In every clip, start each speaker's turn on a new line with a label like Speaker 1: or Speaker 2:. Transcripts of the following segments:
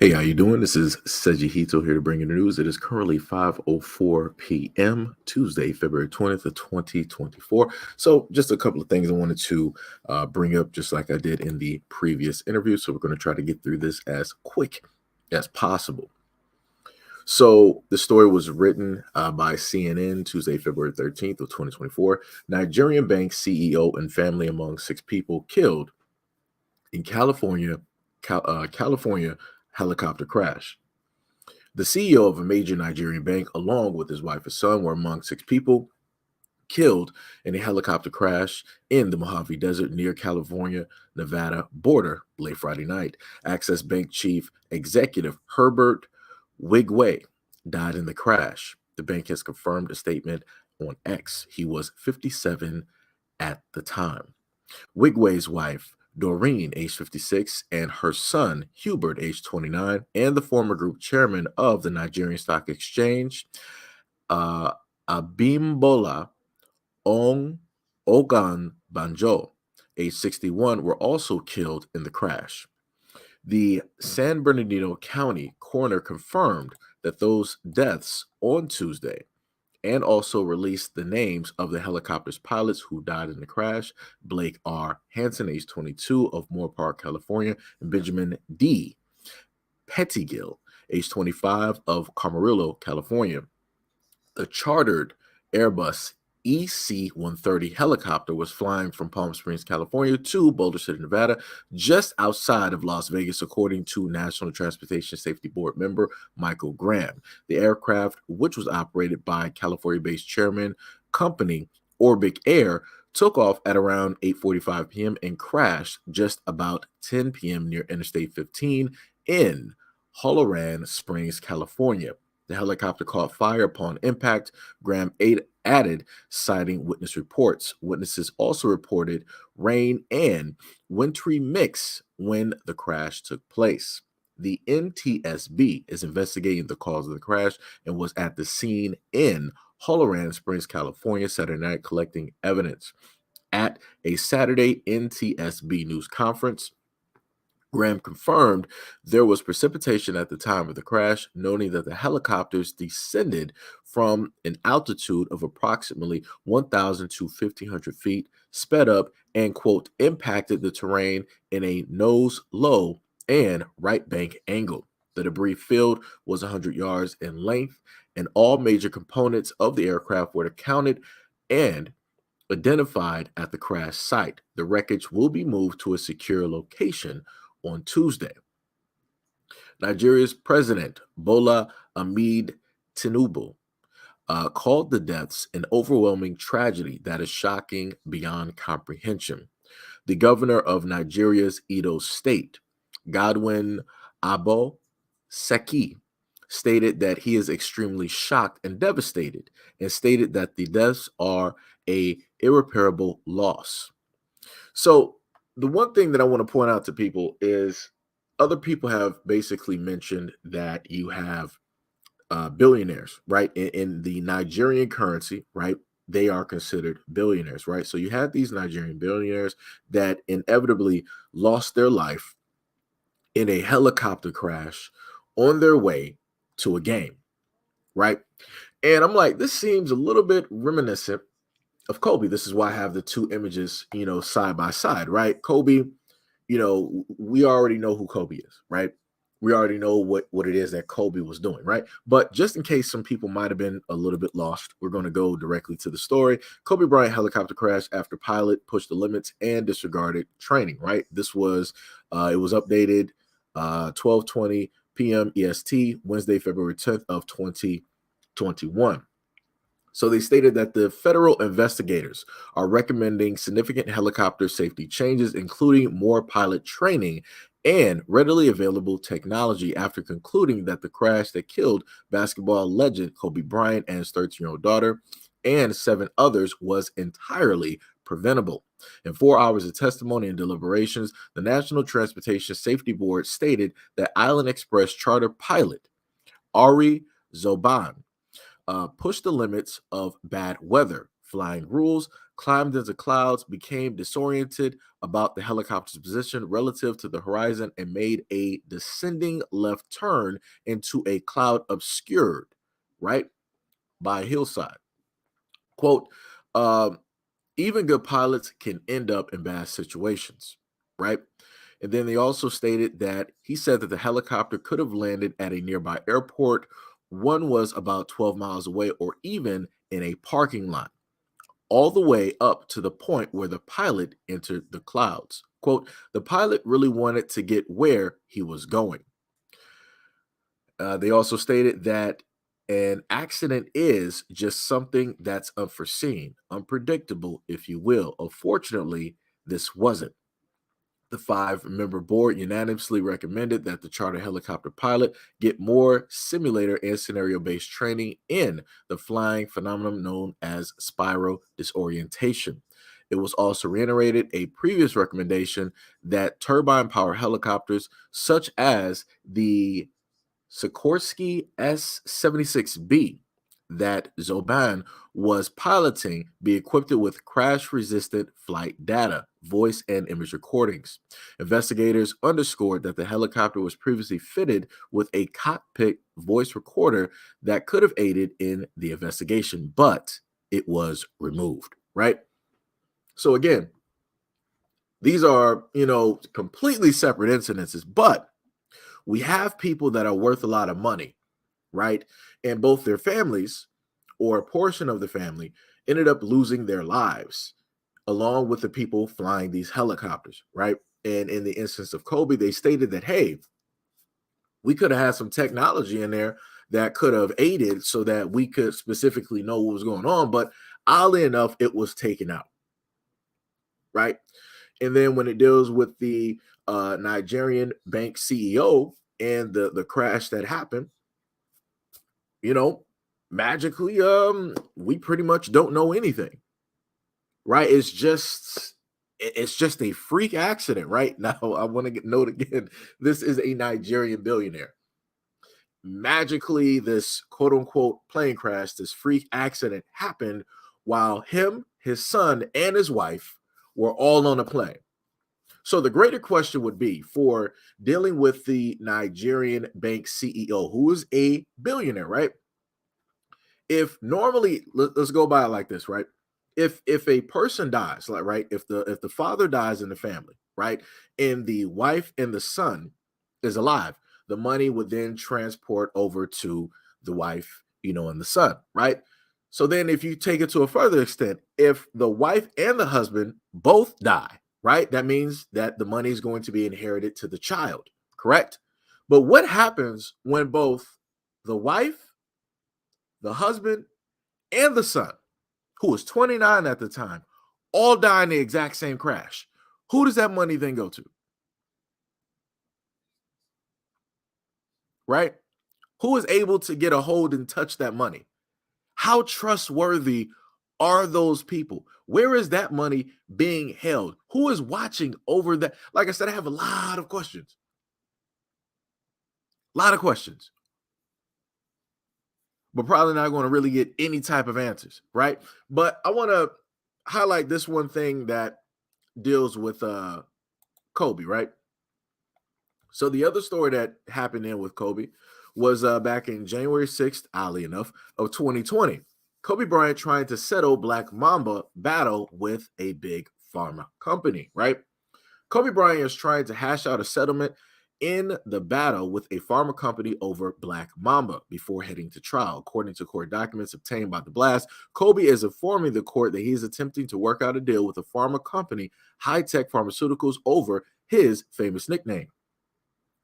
Speaker 1: Hey, how you doing? This is Seji Hito here to bring you the news. It is currently 5:04 p.m. Tuesday, February 20th of 2024. So just a couple of things I wanted to bring up, just like I did in the previous interview. So we're going to try to get through this as quick as possible. So the story was written by CNN Tuesday, February 13th of 2024. Nigerian bank CEO and family among six people killed in California helicopter crash. The CEO of a major Nigerian bank, along with his wife and son, were among six people killed in a helicopter crash in the Mojave Desert near California Nevada border late Friday night. Access Bank chief executive Herbert Wigway died in the crash. The bank has confirmed a statement on X. He was 57 at the time. Wigway's wife, Doreen, age 56, and her son, Hubert, age 29, and the former group chairman of the Nigerian Stock Exchange, uh, Abimbola Ong Ogan Banjo, age 61, were also killed in the crash. The San Bernardino County coroner confirmed that those deaths on Tuesday and also released the names of the helicopter's pilots who died in the crash: Blake R. Hansen, age 22, of Moore Park, California, and Benjamin D. Pettigill, age 25, of Camarillo, California. The chartered Airbus EC-130 helicopter was flying from Palm Springs, California to Boulder City, Nevada, just outside of Las Vegas, according to National Transportation Safety Board member Michael Graham. The aircraft, which was operated by California-based chairman company Orbic Air, took off at around 8:45 p.m. and crashed just about 10 p.m. near Interstate 15 in Holoran Springs, California. The helicopter caught fire upon impact, Graham added, citing witness reports. Witnesses also reported rain and wintry mix when the crash took place. The NTSB is investigating the cause of the crash and was at the scene in Holoran Springs, California, Saturday night, collecting evidence. At a Saturday NTSB news conference, Graham confirmed there was precipitation at the time of the crash, noting that the helicopters descended from an altitude of approximately 1,000 to 1,500 feet, sped up, and, quote, impacted the terrain in a nose low and right bank angle. The debris field was 100 yards in length, and all major components of the aircraft were accounted and identified at the crash site. The wreckage will be moved to a secure location on Tuesday. Nigeria's president, Bola Ahmed Tinubu, called the deaths an overwhelming tragedy that is shocking beyond comprehension. The governor of Nigeria's Edo State, Godwin Abo Seki, stated that he is extremely shocked and devastated, and stated that the deaths are a irreparable loss. So the one thing that I want to point out to people is other people have basically mentioned that you have billionaires, right? In the Nigerian currency, right? They are considered billionaires, right? So you have these Nigerian billionaires that inevitably lost their life in a helicopter crash on their way to a game, right? And I'm like, this seems a little bit reminiscent of Kobe. This is why I have the two images, side by side, right? Kobe, we already know who Kobe is, right? We already know what it is that Kobe was doing, right? But just in case some people might have been a little bit lost, we're going to go directly to the story. Kobe Bryant helicopter crash after pilot pushed the limits and disregarded training, right? This was it was updated 12:20 p.m. EST, Wednesday, February 10th of 2021. So they stated that the federal investigators are recommending significant helicopter safety changes, including more pilot training and readily available technology, after concluding that the crash that killed basketball legend Kobe Bryant and his 13-year-old daughter and seven others was entirely preventable. In 4 hours of testimony and deliberations, the National Transportation Safety Board stated that Island Express charter pilot Ari Zoban pushed the limits of bad weather, flying rules, climbed into clouds, became disoriented about the helicopter's position relative to the horizon, and made a descending left turn into a cloud obscured, right, by a hillside. Quote, um, even good pilots can end up in bad situations, right? And then they also stated that he said that the helicopter could have landed at a nearby airport. One was about 12 miles away, or even in a parking lot, all the way up to the point where the pilot entered the clouds. Quote, the pilot really wanted to get where he was going. They also stated that an accident is just something that's unforeseen, unpredictable, if you will. Unfortunately, this wasn't. The five-member board unanimously recommended that the charter helicopter pilot get more simulator and scenario-based training in the flying phenomenon known as spiral disorientation. It was also reiterated a previous recommendation that turbine power helicopters, such as the Sikorsky S-76B that Zoban was piloting, be equipped with crash-resistant flight data, voice, and image recordings. Investigators underscored that the helicopter was previously fitted with a cockpit voice recorder that could have aided in the investigation, but it was removed, right? So again, these are, completely separate incidences, but we have people that are worth a lot of money, right? And both their families or a portion of the family ended up losing their lives along with the people flying these helicopters, right? And in the instance of Kobe, they stated that, hey, we could have had some technology in there that could have aided so that we could specifically know what was going on. But oddly enough, it was taken out, right? And then when it deals with the Nigerian bank CEO and the crash that happened, you know, magically, we pretty much don't know anything, right? It's just a freak accident, right? Now, I want to note again, this is a Nigerian billionaire. Magically, this quote unquote plane crash, this freak accident happened while him, his son, and his wife were all on a plane. So the greater question would be for dealing with the Nigerian bank CEO, who is a billionaire, right? If normally, let's go by it like this, right? If a person dies, like, right, if the father dies in the family, right, and the wife and the son is alive, the money would then transport over to the wife, and the son, right? So then if you take it to a further extent, if the wife and the husband both die, right, that means that the money is going to be inherited to the child, correct? But what happens when both the wife, the husband, and the son, who was 29 at the time, all die in the exact same crash? Who does that money then go to? Right? Who is able to get a hold and touch that money? How trustworthy are those people? Where is that money being held? Who is watching over that? Like I said, I have a lot of questions. A lot of questions, but probably not going to really get any type of answers, right? But I want to highlight this one thing that deals with Kobe, right? So the other story that happened in with Kobe was back in January 6th, oddly enough, of 2020. Kobe Bryant trying to settle Black Mamba battle with a big pharma company, right? Kobe Bryant is trying to hash out a settlement in the battle with a pharma company over Black Mamba before heading to trial. According to court documents obtained by the Blast, Kobe is informing the court that he is attempting to work out a deal with a pharma company, High Tech Pharmaceuticals, over his famous nickname.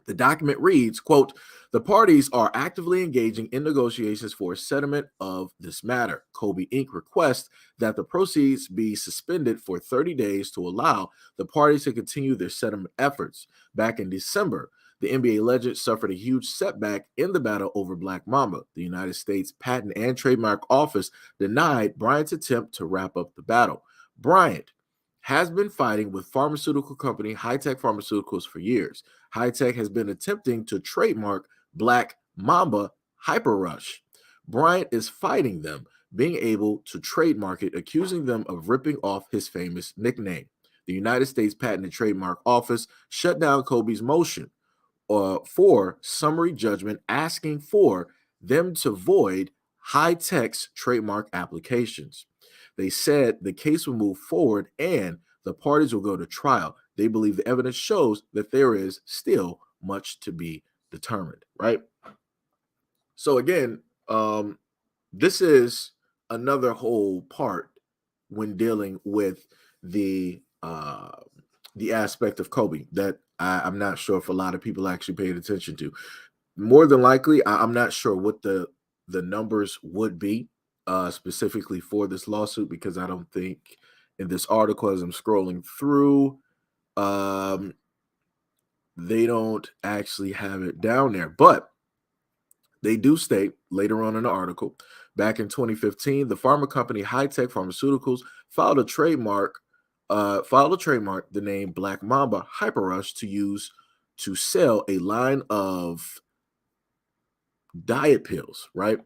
Speaker 1: The document reads, quote, the parties are actively engaging in negotiations for a settlement of this matter. Kobe Inc. requests that the proceeds be suspended for 30 days to allow the parties to continue their settlement efforts. Back in December, the NBA legend suffered a huge setback in the battle over Black Mamba. The United States Patent and Trademark Office denied Bryant's attempt to wrap up the battle. Bryant has been fighting with pharmaceutical company High Tech Pharmaceuticals for years. High Tech has been attempting to trademark Black Mamba Hyper Rush. Bryant is fighting them being able to trademark it, accusing them of ripping off his famous nickname. The United States Patent and Trademark Office shut down Kobe's motion for summary judgment, asking for them to void High-Tech's trademark applications. They said the case will move forward and the parties will go to trial. They believe the evidence shows that there is still much to be determined, right? So again, this is another whole part when dealing with the uh, the aspect of Kobe that I'm not sure if a lot of people actually paid attention to. More than likely, I'm not sure what the numbers would be specifically for this lawsuit, because I don't think in this article, as I'm scrolling through, um, they don't actually have it down there. But they do state later on in the article, back in 2015, the pharma company High-Tech Pharmaceuticals filed a trademark the name Black Mamba Hyperrush to use to sell a line of diet pills, right?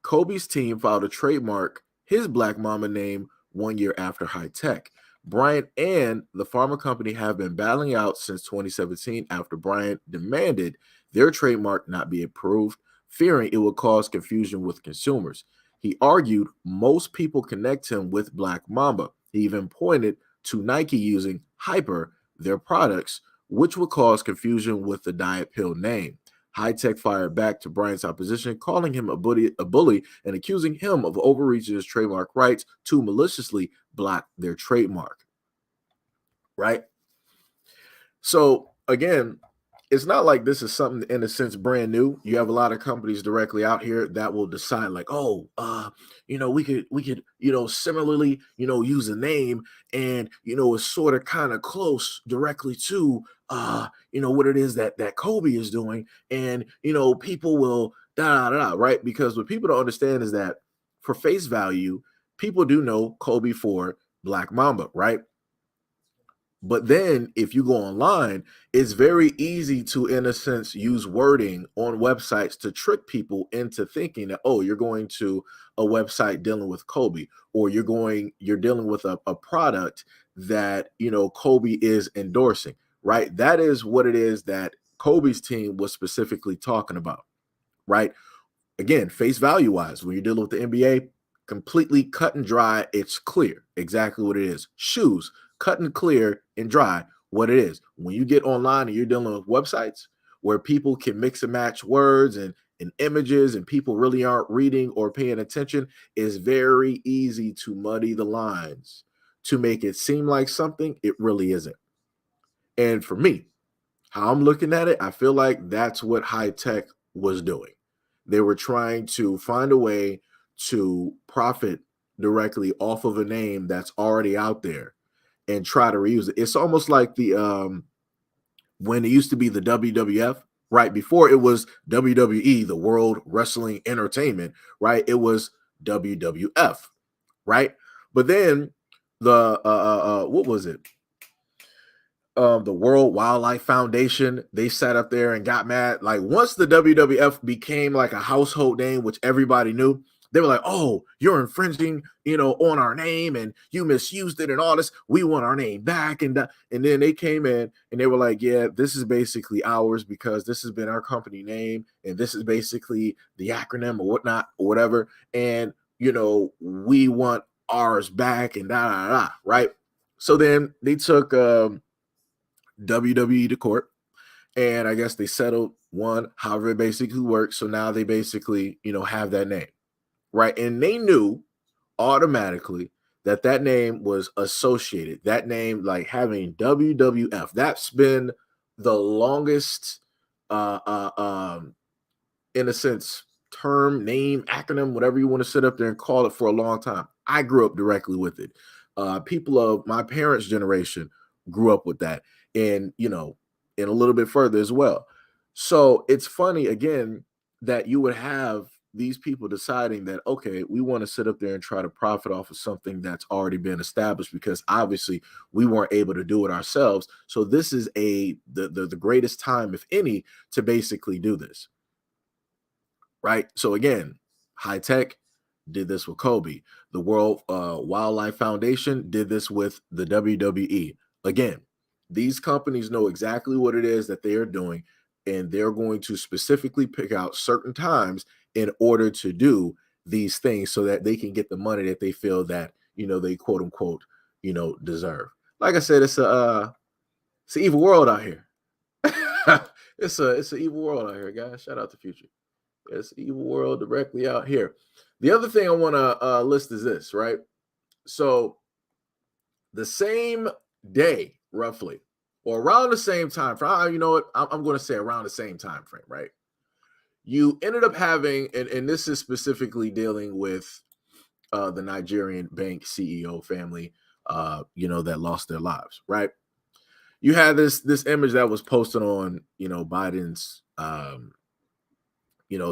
Speaker 1: Kobe's team filed a trademark his Black Mamba name 1 year after High-Tech. Bryant and the pharma company have been battling out since 2017 after Bryant demanded their trademark not be approved, fearing it would cause confusion with consumers. He argued most people connect him with Black Mamba. He even pointed to Nike using Hyper, their products, which would cause confusion with the diet pill name. High-Tech fired back to Bryant's opposition, calling him a bully and accusing him of overreaching his trademark rights to maliciously block their trademark. Right? So again, it's not like this is something in a sense brand new. You have a lot of companies directly out here that will decide like, oh, we could, similarly, use a name and, it's sort of kind of close directly to, what it is that Kobe is doing. And, people will right? Because what people don't understand is that for face value, people do know Kobe for Black Mamba, right? But then if you go online, it's very easy to, in a sense, use wording on websites to trick people into thinking that, oh, you're going to a website dealing with Kobe, or you're dealing with a product that, Kobe is endorsing, right? That is what it is that Kobe's team was specifically talking about, right? Again, face value wise, when you're dealing with the NBA, completely cut and dry, it's clear exactly what it is. Shoes, cut and clear and dry what it is. When you get online and you're dealing with websites where people can mix and match words and images and people really aren't reading or paying attention, it's very easy to muddy the lines to make it seem like something it really isn't. And for me, how I'm looking at it, I feel like that's what High-Tech was doing. They were trying to find a way to profit directly off of a name that's already out there and try to reuse it. It's almost like the when it used to be the WWF, right? Before it was WWE, the World Wrestling Entertainment, right? It was WWF, right? But then the what was it? The World Wildlife Foundation, they sat up there and got mad. Like once the WWF became like a household name, which everybody knew, they were like, "Oh, you're infringing, on our name, and you misused it, and all this. We want our name back." And then they came in and they were like, "Yeah, this is basically ours because this has been our company name, and this is basically the acronym or whatnot or whatever. And we want ours back and da da da." Right. So then they took WWE to court, and I guess they settled one, however it basically works. So now they basically, have that name, right? And they knew automatically that name was associated. That name, like having WWF, that's been the longest, uh, uh, um, in a sense, term, name, acronym, whatever you want to sit up there and call it for a long time. I grew up directly with it. People of my parents' generation grew up with that, and and a little bit further as well. So it's funny again that you would have these people deciding that, okay, we want to sit up there and try to profit off of something that's already been established, because obviously we weren't able to do it ourselves. So this is the greatest time, if any, to basically do this, right? So again, High-Tech, did this with Kobe. The World Wildlife Foundation did this with the WWE. Again, these companies know exactly what it is that they are doing, and they're going to specifically pick out certain times in order to do these things so that they can get the money that they feel that, they quote unquote, deserve. Like I said, it's an evil world out here. It's an evil world out here, guys. Shout out to Future. It's an evil world directly out here. The other thing I want to list is this, right? So the same day, roughly, or around the same time frame, you know what? I'm going to say around the same time frame, right? You ended up having, and this is specifically dealing with the Nigerian bank CEO family, that lost their lives, right? You had this image that was posted on, Biden's,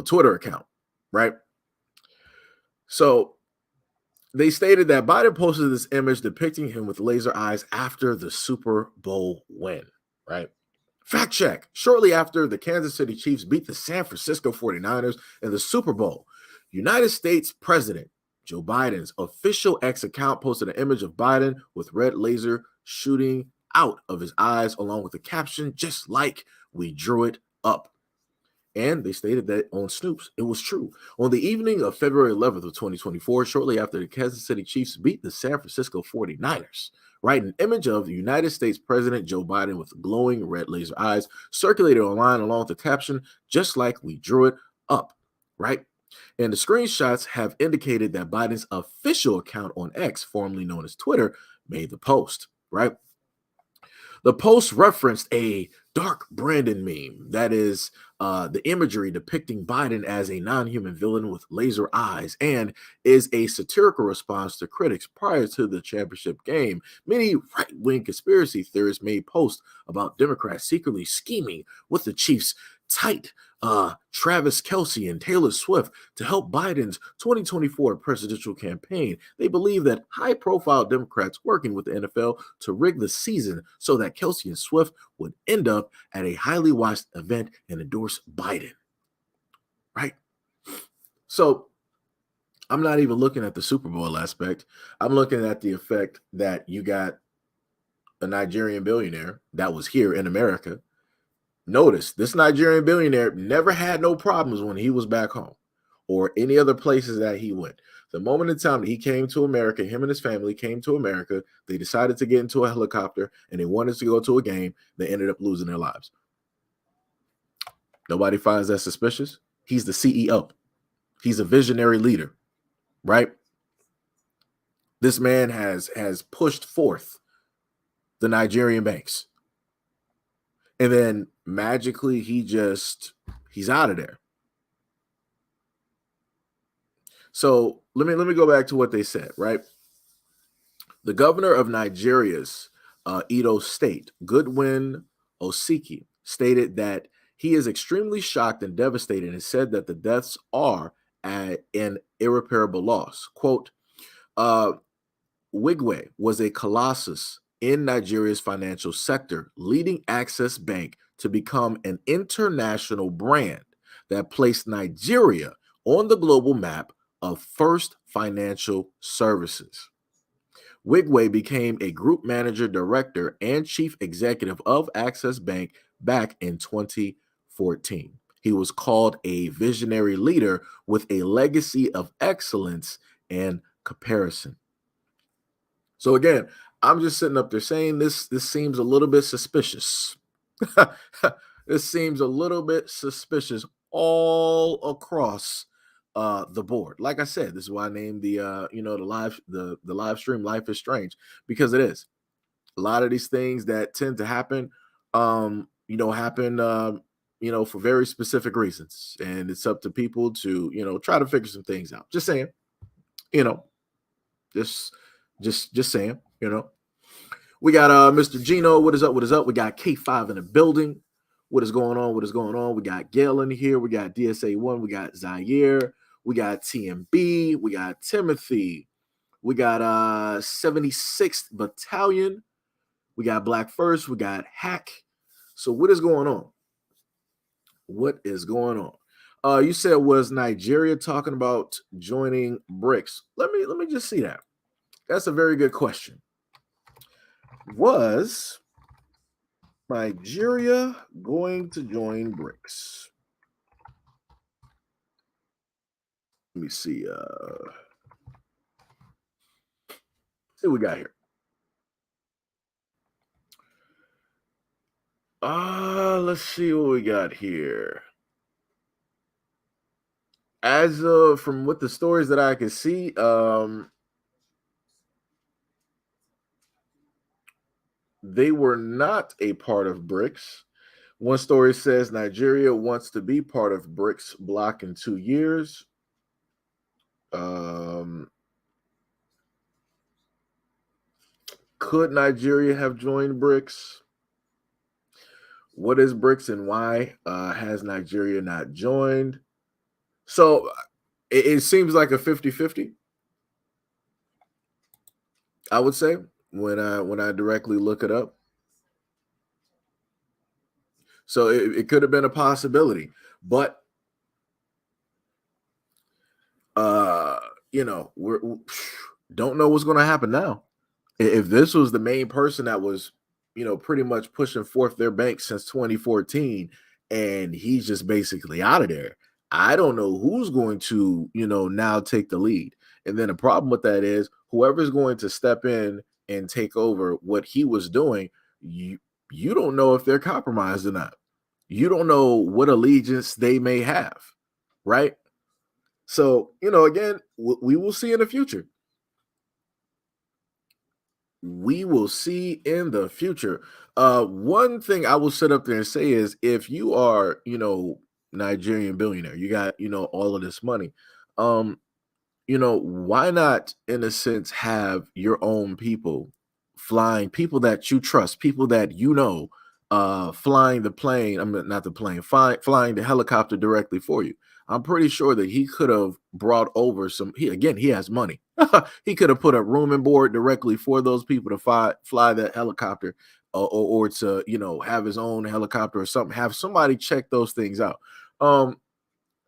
Speaker 1: Twitter account, right? So they stated that Biden posted this image depicting him with laser eyes after the Super Bowl win, right? Fact check. Shortly after the Kansas City Chiefs beat the San Francisco 49ers in the Super Bowl, United States President Joe Biden's official X account posted an image of Biden with red laser shooting out of his eyes, along with the caption, "Just like we drew it up." And they stated that on Snoops, it was true. On the evening of February 11th of 2024, shortly after the Kansas City Chiefs beat the San Francisco 49ers, right, an image of the United States President Joe Biden with glowing red laser eyes circulated online along with the caption, "Just like we drew it up," right? And the screenshots have indicated that Biden's official account on X, formerly known as Twitter, made the post, right? The post referenced a dark Brandon meme, that is the imagery depicting Biden as a non-human villain with laser eyes, and is a satirical response to critics prior to the championship game. Many right-wing conspiracy theorists made posts about Democrats secretly scheming with the Chiefs' tight Travis Kelce and Taylor Swift to help Biden's 2024 presidential campaign. They believe that high-profile Democrats working with the NFL to rig the season so that Kelce and Swift would end up at a highly watched event and endorse Biden. Right? So I'm not even looking at the Super Bowl aspect. I'm looking at the effect that you got a Nigerian billionaire that was here in America. Notice this Nigerian billionaire never had no problems when he was back home or any other places that he went. The moment in time that he came to America, him and his family came to America, they decided to get into a helicopter and they wanted to go to a game. They ended up losing their lives. Nobody finds that suspicious. He's the CEO. He's a visionary leader, right? This man has pushed forth the Nigerian banks. And then magically he's out of there. So let me go back to what they said, right? The governor of Nigeria's Edo State, Goodwin Osiki, stated that he is extremely shocked and devastated and said that the deaths are an irreparable loss. Quote, Wigwe was a colossus in Nigeria's financial sector, leading Access Bank to become an international brand that placed Nigeria on the global map of first financial services. Wigwe became a group manager, director, and chief executive of Access Bank back in 2014. He was called a visionary leader with a legacy of excellence and comparison. So again, I'm just sitting up there saying this seems a little bit suspicious. This seems a little bit suspicious all across the board. Like I said, this is why I named the the live stream "Life is Strange," because it is. A lot of these things that tend to happen happen for very specific reasons, and it's up to people to try to figure some things out. Just saying, just saying, We got Mr. Gino. What is up? What is up? We got K5 in the building. What is going on? What is going on? We got Gail in here. We got DSA1. We got Zaire. We got TMB. We got Timothy. We got 76th Battalion. We got Black First. We got Hack. So what is going on? What is going on? You said was Nigeria talking about joining BRICS? Let me just see that. That's a very good question. Was Nigeria going to join BRICS? Let me see. See what we got here. Let's see what we got here. As from what the stories that I can see, they were not a part of BRICS. One story says Nigeria wants to be part of BRICS bloc in 2 years. Could Nigeria have joined BRICS? What is BRICS and why has Nigeria not joined? So it seems like a 50-50. I would say when I directly look it up. So it could have been a possibility, but uh, we don't know what's going to happen now. If this was the main person that was, pretty much pushing forth their bank since 2014, and he's just basically out of there, I don't know who's going to, now take the lead. And then the problem with that is whoever's going to step in and take over what he was doing, you don't know if they're compromised or not. You don't know what allegiance they may have, right? So, again, we will see in the future. We will see in the future. One thing I will sit up there and say is if you are, Nigerian billionaire, you got, all of this money. Why not, in a sense, have your own people flying, people that you trust, people that flying the plane. I mean, not the plane, flying the helicopter directly for you. I'm pretty sure that he could have brought over he has money. He could have put a room and board directly for those people to fly that helicopter, or to, have his own helicopter or something, have somebody check those things out.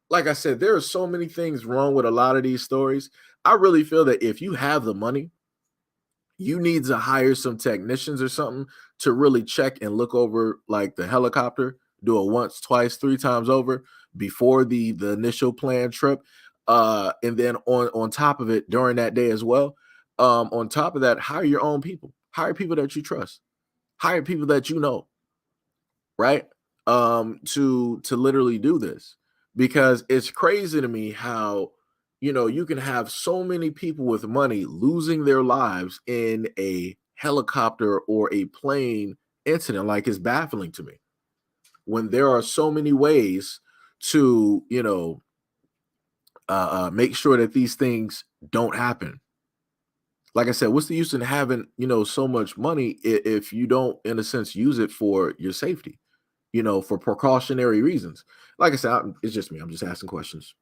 Speaker 1: Like I said, there are so many things wrong with a lot of these stories. I really feel that if you have the money, you need to hire some technicians or something to really check and look over like the helicopter, do it once, twice, three times over before the initial planned trip. And then on top of it during that day as well. On top of that, hire your own people, hire people that you trust, hire people that you know, right? To literally do this, because it's crazy to me how you can have so many people with money losing their lives in a helicopter or a plane incident. Like, it's baffling to me when there are so many ways to make sure that these things don't happen. Like I said, what's the use in having so much money if you don't, in a sense, use it for your safety, for precautionary reasons? Like I said, it's just me. I'm just asking questions.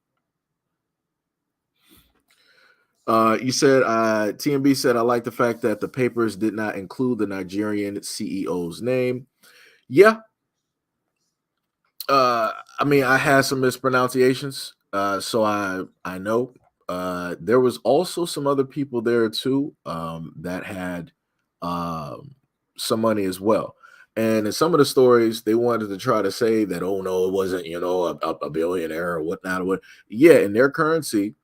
Speaker 1: You said TMB said, I like the fact that the papers did not include the Nigerian CEO's name. Yeah. I mean, I had some mispronunciations, so I know. There was also some other people there too, that had some money as well. And in some of the stories, they wanted to try to say that, oh no, it wasn't, a billionaire or whatnot. Or what? Yeah, in their currency,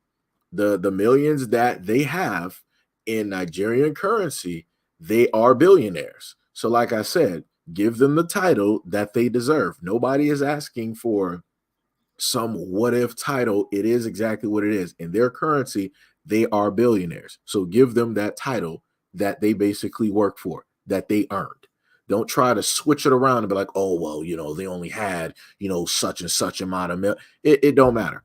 Speaker 1: the millions that they have in Nigerian currency, they are billionaires. So, like I said, give them the title that they deserve. Nobody is asking for some what if title. It is exactly what it is. In their currency, they are billionaires. So give them that title that they basically work for, that they earned. Don't try to switch it around and be like, oh, well, they only had, such and such amount of it don't matter.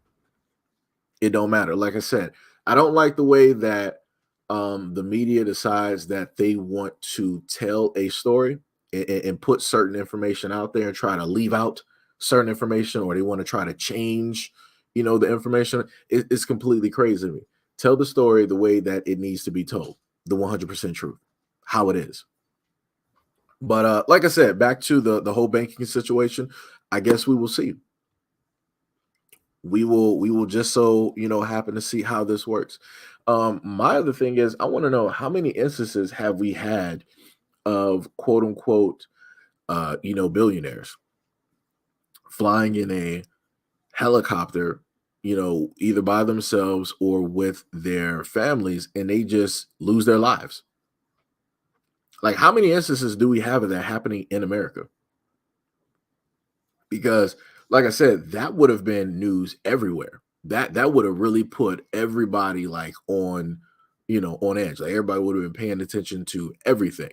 Speaker 1: It don't matter. Like I said, I don't like the way that the media decides that they want to tell a story and put certain information out there and try to leave out certain information, or they want to try to change, the information. It's completely crazy to me. Tell the story the way that it needs to be told, the 100% truth, how it is. But like I said, back to the whole banking situation, I guess we will see. we will just so happen to see how this works. My other thing is I want to know how many instances have we had of quote unquote billionaires flying in a helicopter, either by themselves or with their families, and they just lose their lives. Like, how many instances do we have of that happening in America? Because, like I said, that would have been news everywhere. That would have really put everybody like on edge. Like everybody would have been paying attention to everything,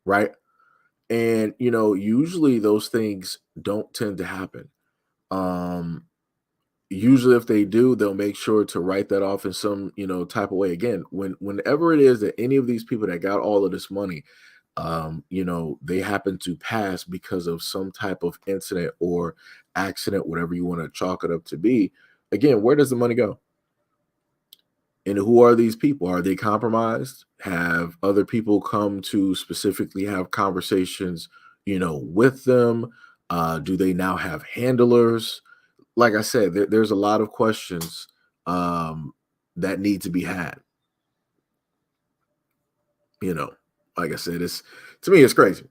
Speaker 1: right? And usually those things don't tend to happen. Um, Usually if they do, they'll make sure to write that off in some type of way. Again, whenever it is that any of these people that got all of this money, they happen to pass because of some type of incident or accident, whatever you want to chalk it up to be. Again, where does the money go? And who are these people? Are they compromised? Have other people come to specifically have conversations with them? Do they now have handlers? Like I said, there's a lot of questions that need to be had. You know, like I said, it's to me, it's crazy.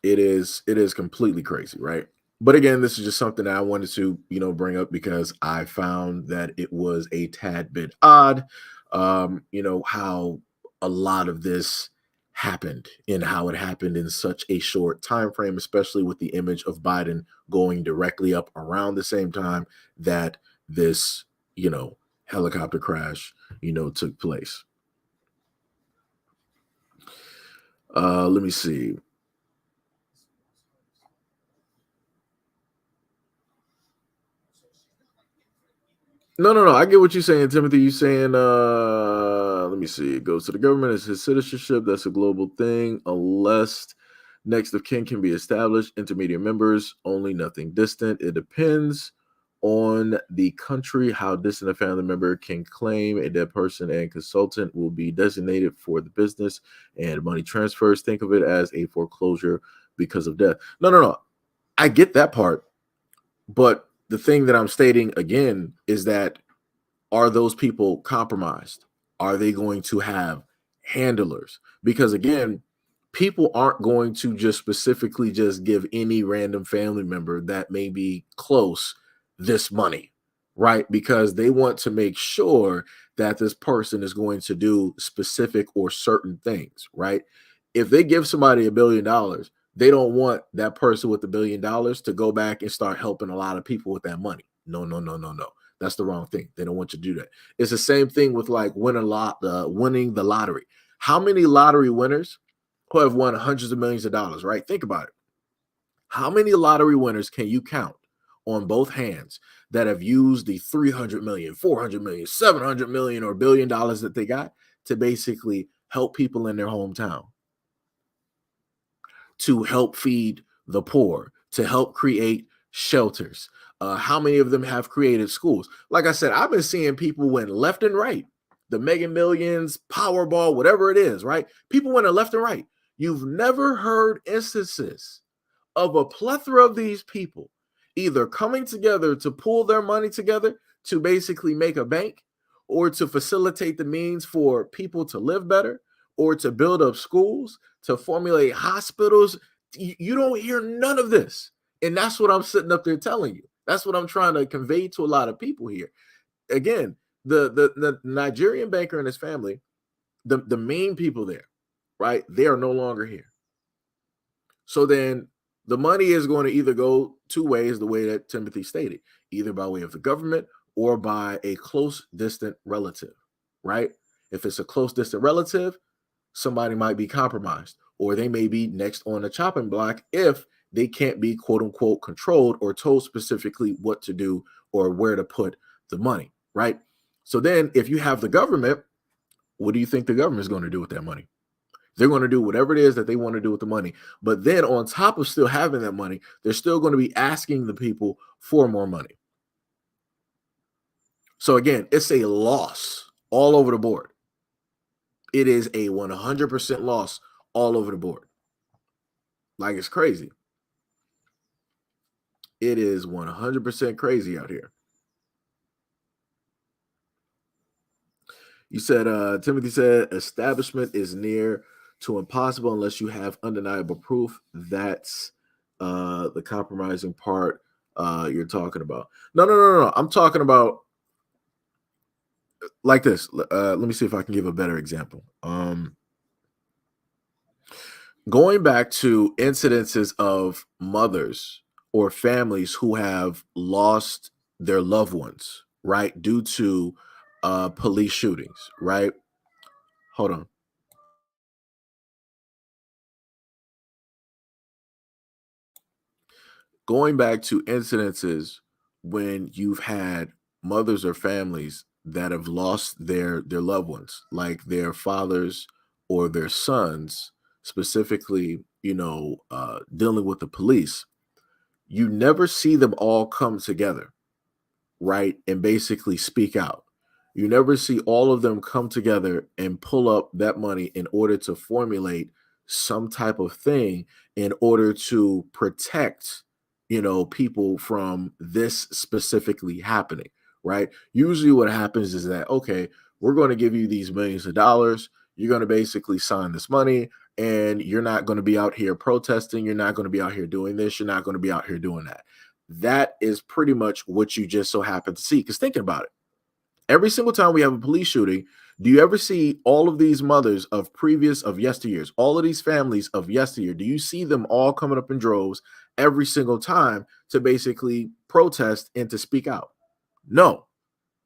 Speaker 1: It is completely crazy, right? But again, this is just something that I wanted to bring up because I found that it was a tad bit odd. How a lot of this happened and how it happened in such a short time frame, especially with the image of Biden going directly up around the same time that this helicopter crash took place. Let me see. No, no, no. I get what you're saying, Timothy. You saying, let me see. It goes to the government as his citizenship. That's a global thing. Unless next of kin can be established, intermediate members only, nothing distant. It depends on the country how distant a family member can claim a dead person, and consultant will be designated for the business and money transfers. Think of it as a foreclosure because of death. No, no, no. I get that part, but the thing that I'm stating again is that are those people compromised? Are they going to have handlers? Because again, people aren't going to just specifically just give any random family member that may be close this money, right? Because they want to make sure that this person is going to do specific or certain things, right? If they give somebody $1 billion, they don't want that person with $1 billion to go back and start helping a lot of people with that money. No, no, no, no, no. That's the wrong thing. They don't want you to do that. It's the same thing with like winning the lottery. How many lottery winners who have won hundreds of millions of dollars, right? Think about it. How many lottery winners can you count on both hands that have used the 300 million, 400 million, 700 million, or $1 billion that they got to basically help people in their hometown, to help feed the poor, to help create shelters? How many of them have created schools? Like I said, I've been seeing people win left and right. The Mega Millions, Powerball, whatever it is, right? People win left and right. You've never heard instances of a plethora of these people either coming together to pool their money together to basically make a bank or to facilitate the means for people to live better or to build up schools, to formulate hospitals. You don't hear none of this. And that's what I'm sitting up there telling you. That's what I'm trying to convey to a lot of people here. Again, the Nigerian banker and his family, the main people there, right? They are no longer here. So then the money is going to either go two ways, the way that Timothy stated, either by way of the government or by a close distant relative, right? If it's a close distant relative, somebody might be compromised, or they may be next on the chopping block if they can't be quote unquote controlled or told specifically what to do or where to put the money, right? So then if you have the government, what do you think the government is going to do with that money? They're going to do whatever it is that they want to do with the money. But then on top of still having that money, they're still going to be asking the people for more money. So again, it's a loss all over the board. It is a 100% loss all over the board. Like, it's crazy. It is 100% crazy out here. You said, Timothy said, establishment is near to impossible unless you have undeniable proof. That's the compromising part you're talking about. No. I'm talking about like this. Let me see if I can give a better example. Going back to incidences of mothers or families who have lost their loved ones, right, due to police shootings, right? Hold on. Going back to incidences when you've had mothers or families that have lost their loved ones, like their fathers or their sons, specifically, dealing with the police, you never see them all come together, right? And basically speak out. You never see all of them come together and pull up that money in order to formulate some type of thing in order to protect, people from this specifically happening, right? Usually what happens is that, okay, we're going to give you these millions of dollars. You're going to basically sign this money and you're not going to be out here protesting. You're not going to be out here doing this. You're not going to be out here doing that. That is pretty much what you just so happen to see. Because thinking about it, every single time we have a police shooting, do you ever see all of these mothers of yesteryears, all of these families of yesteryear? Do you see them all coming up in droves every single time to basically protest and to speak out? No,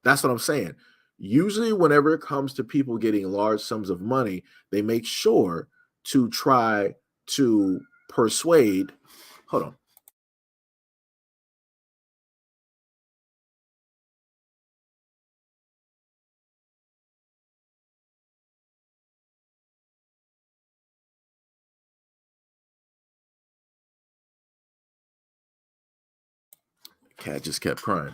Speaker 1: that's what I'm saying. Usually, whenever it comes to people getting large sums of money, they make sure to try to persuade. Hold on. Cat just kept crying.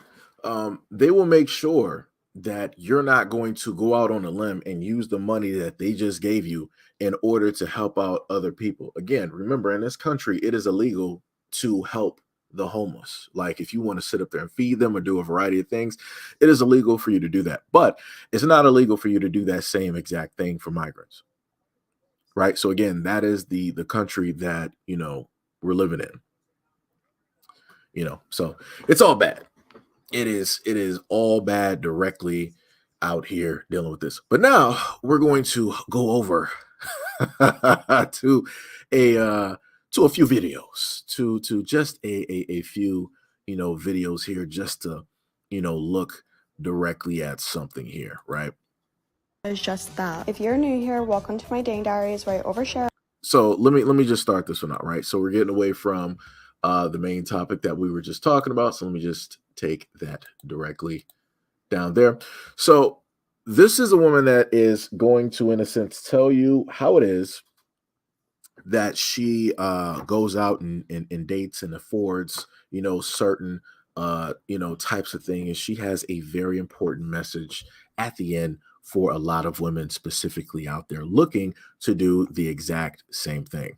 Speaker 1: They will make sure that you're not going to go out on a limb and use the money that they just gave you in order to help out other people. Again, remember in this country, it is illegal to help the homeless. Like if you want to sit up there and feed them or do a variety of things, it is illegal for you to do that. But it's not illegal for you to do that same exact thing for migrants. Right. So again, that is the country that, we're living in. So it's all bad. It is all bad directly out here dealing with this. But now we're going to go over to a few videos, to just a few videos here, just to look directly at something here, right?
Speaker 2: Is just that. If you're new here, welcome to my dating diaries where I overshare.
Speaker 1: So let me just start this one out, right? So we're getting away from the main topic that we were just talking about. So let me just take that directly down there. So this is a woman that is going to, in a sense, tell you how it is that she goes out and dates and affords, certain types of things. And she has a very important message at the end for a lot of women specifically out there looking to do the exact same thing.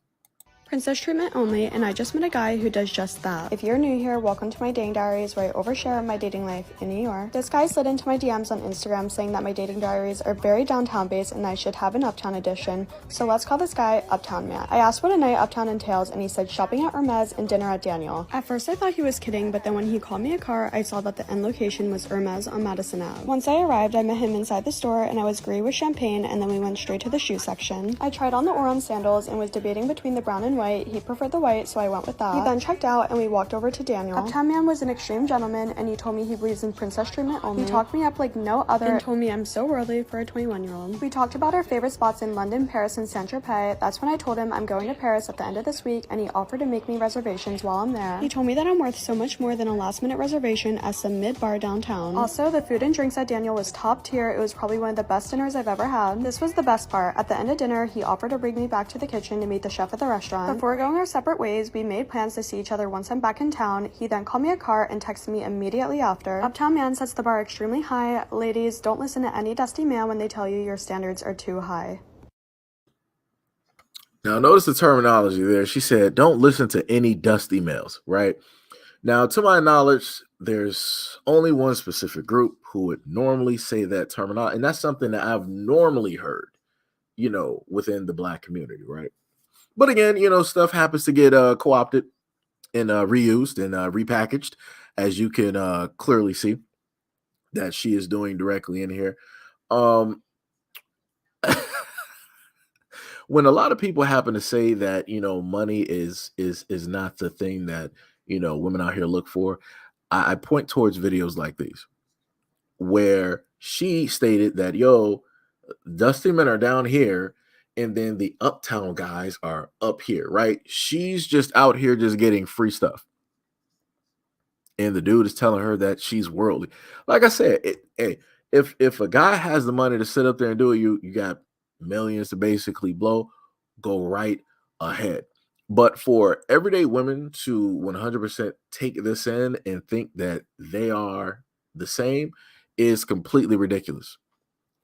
Speaker 2: Princess treatment only, and I just met a guy who does just that. If you're new here, welcome to my dating diaries where I overshare my dating life in New York. This guy slid into my DMs on Instagram saying that my dating diaries are very downtown based and I should have an uptown edition, so let's call this guy Uptown Matt. I asked what a night uptown entails and he said shopping at Hermes and dinner at Daniel. At first I thought he was kidding, but then when he called me a car, I saw that the end location was Hermes on Madison Ave. Once I arrived, I met him inside the store and I was greeted with champagne and then we went straight to the shoe section. I tried on the Oron sandals and was debating between the brown and white. He preferred the white, so I went with that. He then checked out and we walked over to Daniel. Uptown Man was an extreme gentleman and he told me he believes in princess treatment only. He talked me up like no other and told me I'm so worthy for a 21-year-old. We talked about our favorite spots in London, Paris, and Saint-Tropez. That's when I told him I'm going to Paris at the end of this week and he offered to make me reservations while I'm there. He told me that I'm worth so much more than a last-minute reservation at some mid-bar downtown. Also, the food and drinks at Daniel was top tier. It was probably one of the best dinners I've ever had. This was the best part. At the end of dinner, he offered to bring me back to the kitchen to meet the chef at the restaurant. Before going our separate ways, we made plans to see each other once I'm back in town. He then called me a car and texted me immediately after. Uptown Man sets the bar extremely high. Ladies, don't listen to any dusty man when they tell you your standards are too high.
Speaker 1: Now, notice the terminology there. She said, don't listen to any dusty males, right? Now, to my knowledge, there's only one specific group who would normally say that terminology, and that's something that I've normally heard, within the Black community, right? But again, stuff happens to get co-opted and reused and repackaged, as you can clearly see that she is doing directly in here. Um, when a lot of people happen to say that money is not the thing that women out here look for, I point towards videos like these where she stated that dusty men are down here and then the uptown guys are up here, right? She's just out here just getting free stuff, and the dude is telling her that she's worldly. Like I said, hey, if a guy has the money to sit up there and do it, you got millions to basically blow, go right ahead. But for everyday women to 100% take this in and think that they are the same is completely ridiculous.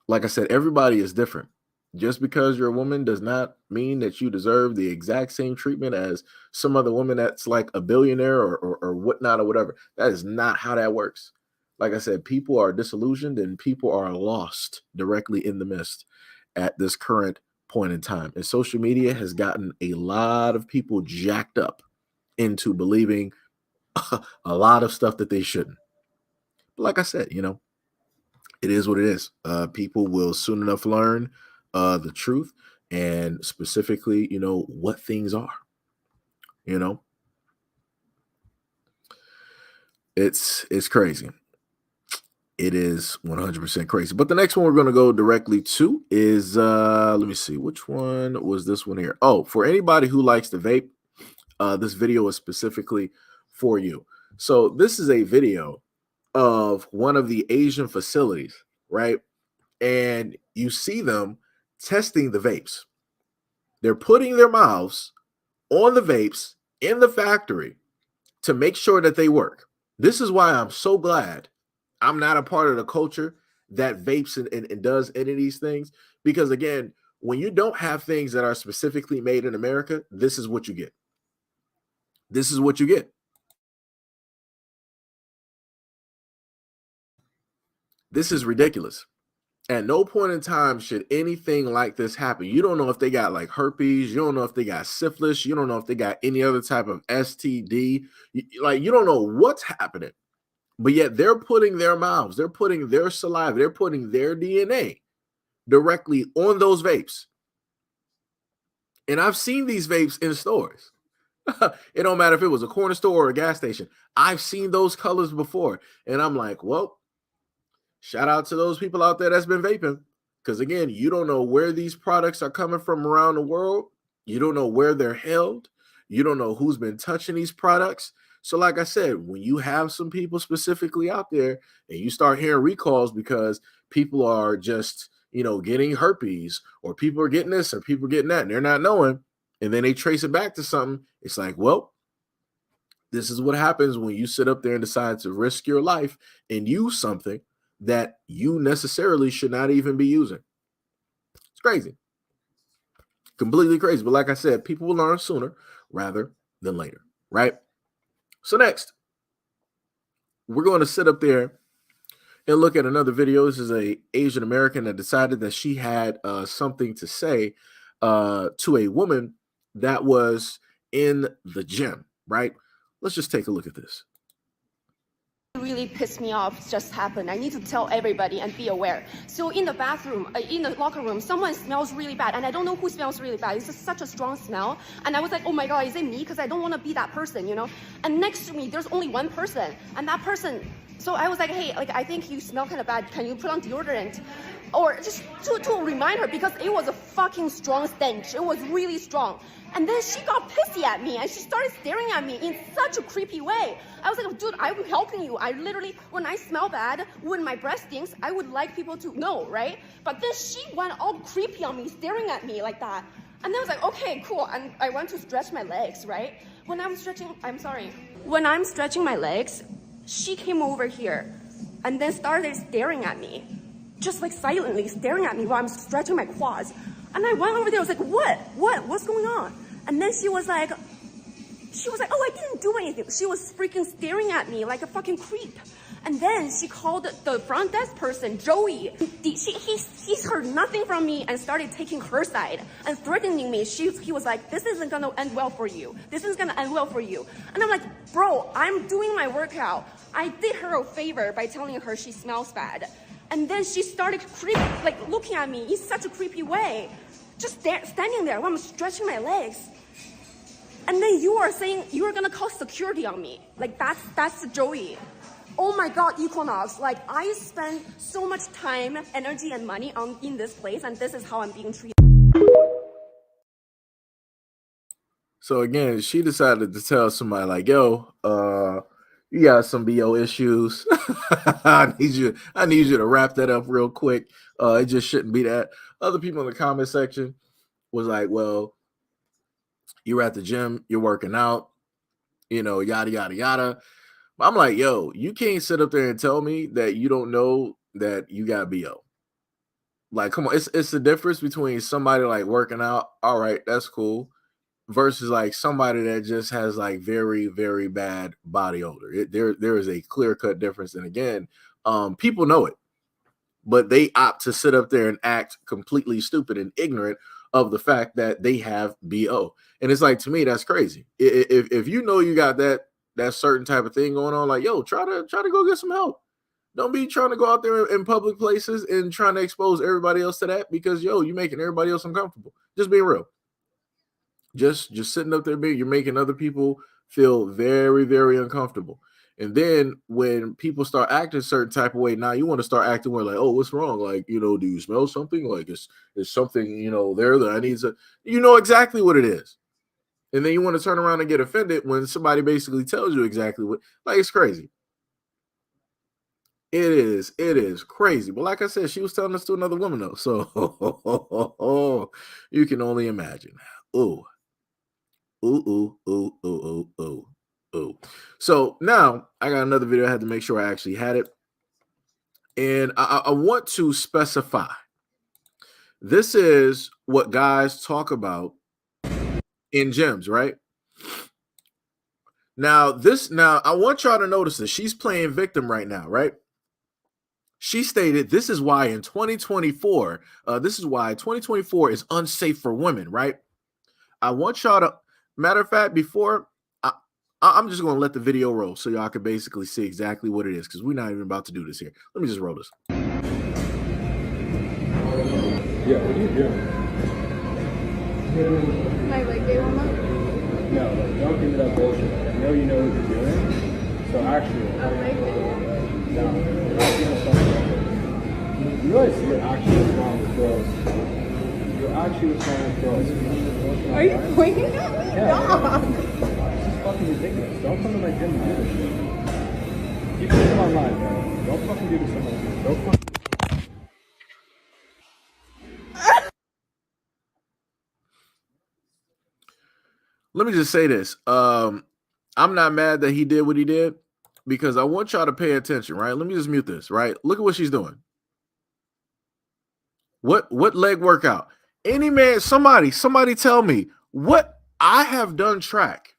Speaker 1: Like I said, everybody is different. Just because you're a woman does not mean that you deserve the exact same treatment as some other woman that's like a billionaire or whatnot or whatever. That is not how that works. Like I said, people are disillusioned and people are lost directly in the mist at this current point in time. And social media has gotten a lot of people jacked up into believing a lot of stuff that they shouldn't. But like I said, it is what it is. People will soon enough learn the truth and specifically, what things are. It's crazy. It is 100% crazy. But the next one we're going to go directly to is, let me see, which one was this one here? Oh, for anybody who likes to vape, this video is specifically for you. So this is a video of one of the Asian facilities, right? And you see them testing the vapes. They're putting their mouths on the vapes in the factory to make sure that they work. This is why I'm so glad I'm not a part of the culture that vapes and does any of these things. Because again, when you don't have things that are specifically made in America, this is what you get. This is what you get. This is ridiculous. At no point in time should anything like this happen. You don't know if they got like herpes. You don't know if they got syphilis. You don't know if they got any other type of STD. You don't know what's happening. But yet they're putting their mouths, they're putting their saliva, they're putting their DNA directly on those vapes. And I've seen these vapes in stores. It don't matter if it was a corner store or a gas station. I've seen those colors before. And I'm like, well, shout out to those people out there that's been vaping. Because again, you don't know where these products are coming from around the world. You don't know where they're held. You don't know who's been touching these products. So like I said, when you have some people specifically out there and you start hearing recalls because people are just, getting herpes or people are getting this or people are getting that and they're not knowing, and then they trace it back to something, it's like, well, this is what happens when you sit up there and decide to risk your life and use something that you necessarily should not even be using. It's crazy. Completely crazy. But like I said, people will learn sooner rather than later, right? So next, we're going to sit up there and look at another video. This is a Asian American that decided that she had something to say to a woman that was in the gym, right? Let's just take a look at this.
Speaker 3: Really pissed me off just happened. I need to tell everybody and be aware. So in the bathroom, in the locker room, someone smells really bad, and I don't know who smells really bad. It's just such a strong smell, and I was like, oh my god, is it me? Because I don't want to be that person, And next to me, there's only one person, and that person. So I was like, hey, I think you smell kind of bad. Can you put on deodorant? Or just to remind her, because it was a fucking strong stench. It was really strong. And then she got pissy at me and she started staring at me in such a creepy way. I was like, dude, I'm helping you. I literally, when I smell bad, when my breath stinks, I would like people to know, right? But then she went all creepy on me, staring at me like that. And then I was like, okay, cool. And I went to stretch my legs, right? When I'm stretching my legs, she came over here and then started staring at me. Just like silently staring at me while I'm stretching my quads. And I went over there, I was like, what's going on? And then she was like, She was like, oh, I didn't do anything. She was freaking staring at me like a fucking creep. And then she called the front desk person, Joey. He heard nothing from me and started taking her side and threatening me. He was like, this isn't gonna end well for you. This isn't gonna end well for you. And I'm like, bro, I'm doing my workout. I did her a favor by telling her she smells bad. And then she started looking at me in such a creepy way. Just standing there while I'm stretching my legs. And then you are saying you are gonna call security on me. Like that's Joey. Oh my God, Equinox, like I spend so much time, energy, and money in this place, and this is how I'm being treated.
Speaker 1: So again, she decided to tell somebody like, yo, you got some BO issues. I need you to wrap that up real quick. It just shouldn't be that. Other people in the comment section was like, well, you're at the gym, you're working out, yada, yada, yada. I'm like, yo, you can't sit up there and tell me that you don't know that you got BO. Like, come on, it's the difference between somebody like working out, all right, that's cool, versus like somebody that just has like very, very bad body odor. There is a clear-cut difference. And again, people know it, but they opt to sit up there and act completely stupid and ignorant of the fact that they have BO. And it's like, to me, that's crazy. If you know you got that certain type of thing going on, like, yo, try to go get some help. Don't be trying to go out there in public places and trying to expose everybody else to that, because you're making everybody else uncomfortable. Just being real. Just sitting up there, you're making other people feel very, very uncomfortable. And then when people start acting a certain type of way, now you want to start acting where like, oh, what's wrong? Like, do you smell something? Like, is something, there that I need to, exactly what it is. And then you want to turn around and get offended when somebody basically tells you exactly what, like, it's crazy. It is crazy. But like I said, she was telling us to another woman though. So you can only imagine. Ooh. So now I got another video. I had to make sure I actually had it. And I want to specify. This is what guys talk about in gyms, right? Now I want y'all to notice this. She's playing victim right now, right? She stated this is why in 2024, this is why 2024 is unsafe for women, right? I want y'all to, matter of fact, before I'm just going to let the video roll so y'all can basically see exactly what it is, because we're not even about to do this here. Let me just roll this.
Speaker 4: Yeah, what are you doing?
Speaker 2: My leg day warm up?
Speaker 4: No, like, don't give me that bullshit. I know you know what you're doing. So actually,
Speaker 2: A leg day?
Speaker 4: no, you're not doing something wrong. You realize you're actually what's wrong with girls. You're actually what's wrong with girls.
Speaker 2: Are you pointing at me?
Speaker 4: Yeah.
Speaker 2: Dog.
Speaker 4: This is fucking ridiculous. Don't come to my gym and do this shit. Keep this online, bro. Don't fucking do this to my gym. Don't fucking.
Speaker 1: Let me just say this. I'm not mad that he did what he did, because I want y'all to pay attention, right? Let me just mute this, right? Look at what she's doing. What leg workout? Any man, somebody tell me what I have done track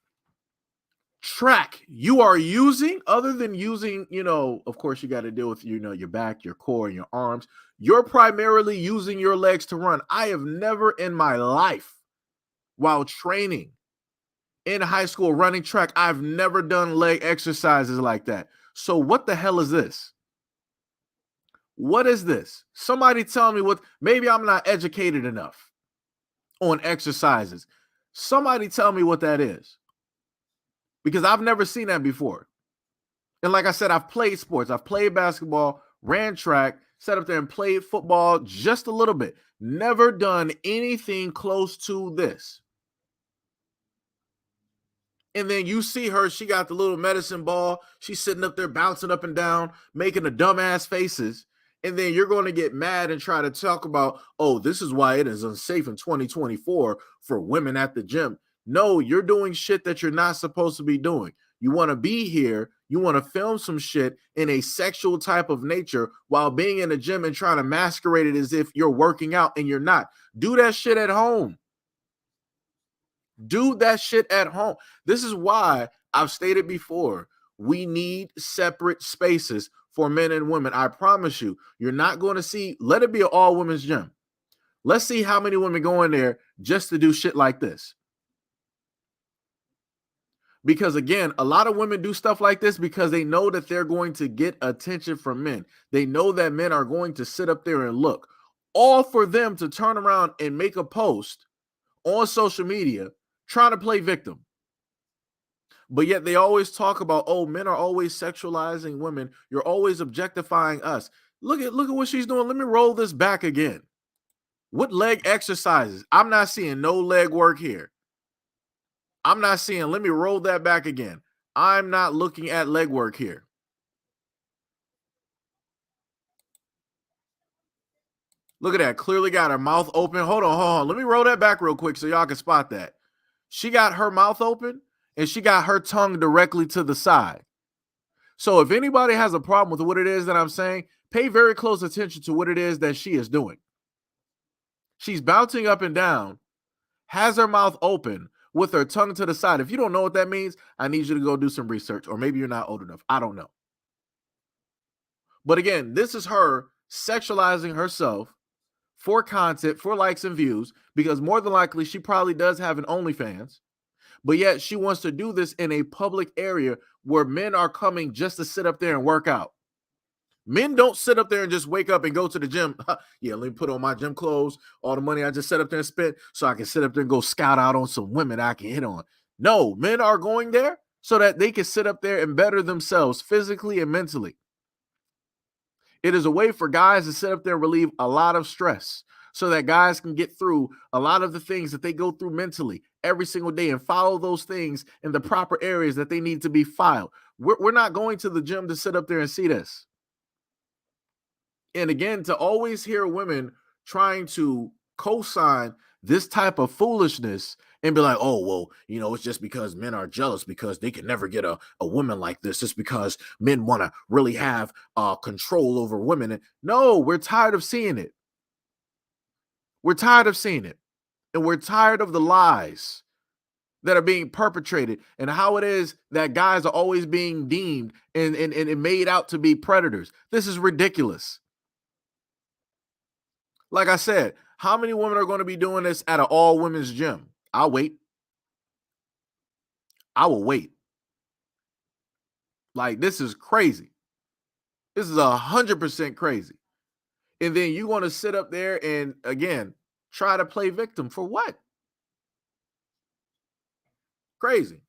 Speaker 1: you are using, other than using, of course you got to deal with, your back, your core, and your arms. You're primarily using your legs to run. I have never in my life, while training in high school running track, I've never done leg exercises like that. So what the hell is this? What is this? Somebody tell me what. Maybe I'm not educated enough on exercises. Somebody tell me what that is, because I've never seen that before. And like I said, I've played sports. I've played basketball, ran track, sat up there and played football just a little bit. Never done anything close to this. And then you see her, she got the little medicine ball. She's sitting up there bouncing up and down, making the dumbass faces. And then you're going to get mad and try to talk about, oh, this is why it is unsafe in 2024 for women at the gym. No, you're doing shit that you're not supposed to be doing. You want to be here. You want to film some shit in a sexual type of nature while being in the gym and trying to masquerade it as if you're working out, and you're not. Do that shit at home. Do that shit at home. This is why I've stated before, we need separate spaces for men and women. I promise you, you're not going to see, let it be an all women's gym. Let's see how many women go in there just to do shit like this. Because again, a lot of women do stuff like this because they know that they're going to get attention from men. They know that men are going to sit up there and look. All for them to turn around and make a post on social media trying to play victim. But yet they always talk about, oh, men are always sexualizing women. You're always objectifying us. Look at what she's doing. Let me roll this back again. What leg exercises? I'm not seeing no leg work here. I'm not seeing, let me roll that back again. I'm not looking at leg work here. Look at that. Clearly got her mouth open. Hold on. Let me roll that back real quick so y'all can spot that. She got her mouth open and she got her tongue directly to the side. So if anybody has a problem with what it is that I'm saying, pay very close attention to what it is that she is doing. She's bouncing up and down, has her mouth open with her tongue to the side. If you don't know what that means, I need you to go do some research, or maybe you're not old enough. I don't know. But again, this is her sexualizing herself for content, for likes and views, because more than likely she probably does have an OnlyFans, but yet she wants to do this in a public area where men are coming just to sit up there and work out. Men don't sit up there and just wake up and go to the gym. Yeah, let me put on my gym clothes, all the money I just set up there and spent so I can sit up there and go scout out on some women I can hit on. No, men are going there so that they can sit up there and better themselves physically and mentally. It is a way for guys to sit up there and relieve a lot of stress so that guys can get through a lot of the things that they go through mentally every single day and follow those things in the proper areas that they need to be filed. We're not going to the gym to sit up there and see this. And again, to always hear women trying to co-sign this type of foolishness and be like, oh, well, you know, it's just because men are jealous because they can never get a woman like this. It's because men want to really have control over women. And no, we're tired of seeing it. We're tired of seeing it. And we're tired of the lies that are being perpetrated and how it is that guys are always being deemed and made out to be predators. This is ridiculous. Like I said, how many women are going to be doing this at an all women's gym? I'll wait. I will wait. Like, this is crazy. This is 100% crazy. And then you want to sit up there and, again, try to play victim for what? Crazy.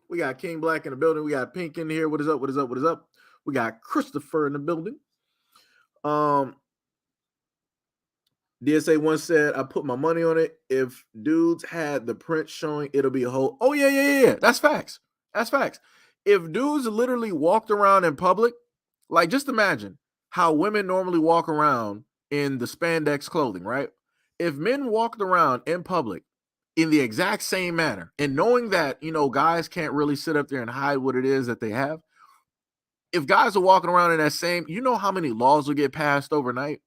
Speaker 1: We got King Black in the building. We got Pink in here. What is up? What is up? What is up? We got Christopher in the building. DSA once said, I put my money on it. If dudes had the print showing, it'll be a whole. Oh, yeah. That's facts. That's facts. If dudes literally walked around in public, like, just imagine how women normally walk around in the spandex clothing, right? If men walked around in public in the exact same manner and knowing that, you know, guys can't really sit up there and hide what it is that they have. If guys are walking around in that same, you know how many laws will get passed overnight?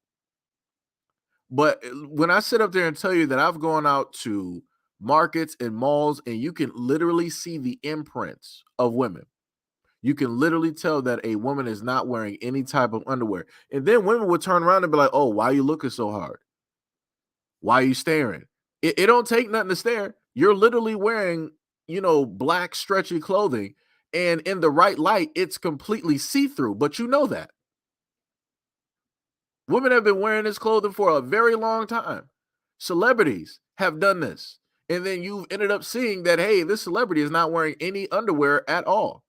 Speaker 1: But when I sit up there and tell you that I've gone out to markets and malls and you can literally see the imprints of women, you can literally tell that a woman is not wearing any type of underwear. And then women would turn around and be like, oh, why are you looking so hard? Why are you staring? It don't take nothing to stare. You're literally wearing, you know, black stretchy clothing. And in the right light, it's completely see-through. But you know that. Women have been wearing this clothing for a very long time. Celebrities have done this. And then you've ended up seeing that, hey, this celebrity is not wearing any underwear at all.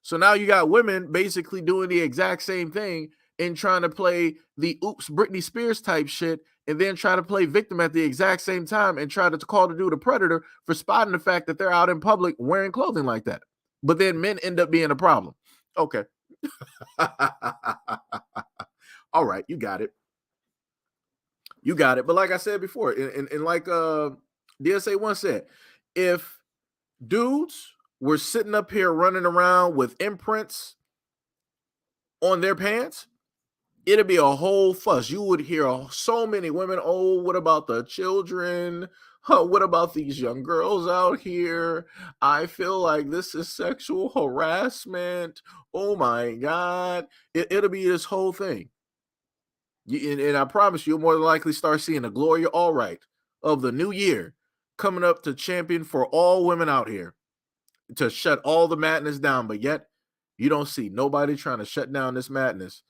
Speaker 1: So now you got women basically doing the exact same thing and trying to play the oops, Britney Spears type shit, and then try to play victim at the exact same time and try to call the dude a predator for spotting the fact that they're out in public wearing clothing like that. But then men end up being a problem. Okay. All right, you got it. You got it. But like I said before, and like DSA once said, if dudes were sitting up here running around with imprints on their pants, it'd be a whole fuss. You would hear so many women, oh, what about the children? What about these young girls out here? I feel like this is sexual harassment. Oh my God. It'll be this whole thing. And I promise you'll more than likely start seeing the Gloria Allright of the new year coming up to champion for all women out here to shut all the madness down. But yet you don't see nobody trying to shut down this madness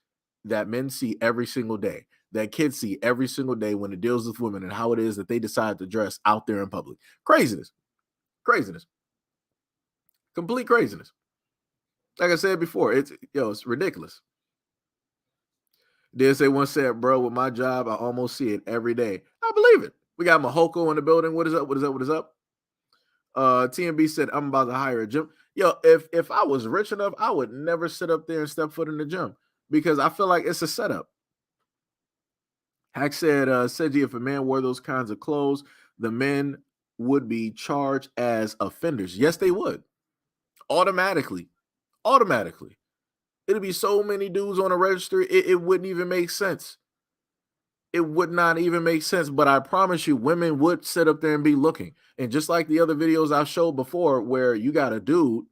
Speaker 1: that men see every single day, that kids see every single day when it deals with women and how it is that they decide to dress out there in public. Craziness. Complete craziness. Like I said before, it's ridiculous. DSA once said, bro, with my job, I almost see it every day. I believe it. We got Mahoko in the building. What is up? TMB said, I'm about to hire a gym. If I was rich enough, I would never sit up there and step foot in the gym because I feel like it's a setup. Hack said, Seji, if a man wore those kinds of clothes, the men would be charged as offenders. Yes, they would. Automatically. It'd be so many dudes on a registry, it wouldn't even make sense. It would not even make sense, but I promise you, women would sit up there and be looking. And just like the other videos I've showed before, where you got a dude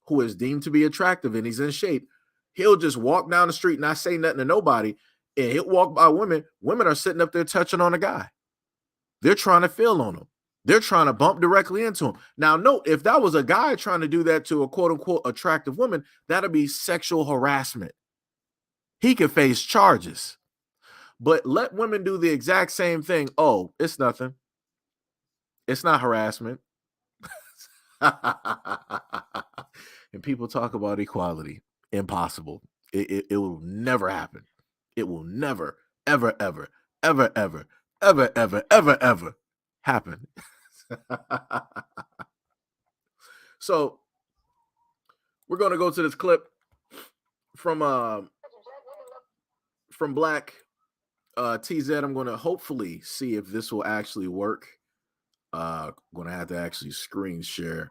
Speaker 1: who is deemed to be attractive and he's in shape, he'll just walk down the street and not say nothing to nobody, and he'll walk by women. Women are sitting up there touching on a guy. They're trying to feel on him. They're trying to bump directly into him. Now, note, if that was a guy trying to do that to a quote-unquote attractive woman, that'd be sexual harassment. He could face charges. But let women do the exact same thing. Oh, it's nothing. It's not harassment. And people talk about equality. Impossible. It will never happen. It will never, ever, ever, ever, ever, ever, ever, ever, ever happen. So we're going to go to this clip from Black TZ. I'm going to hopefully see if this will actually work. I'm going to have to actually screen share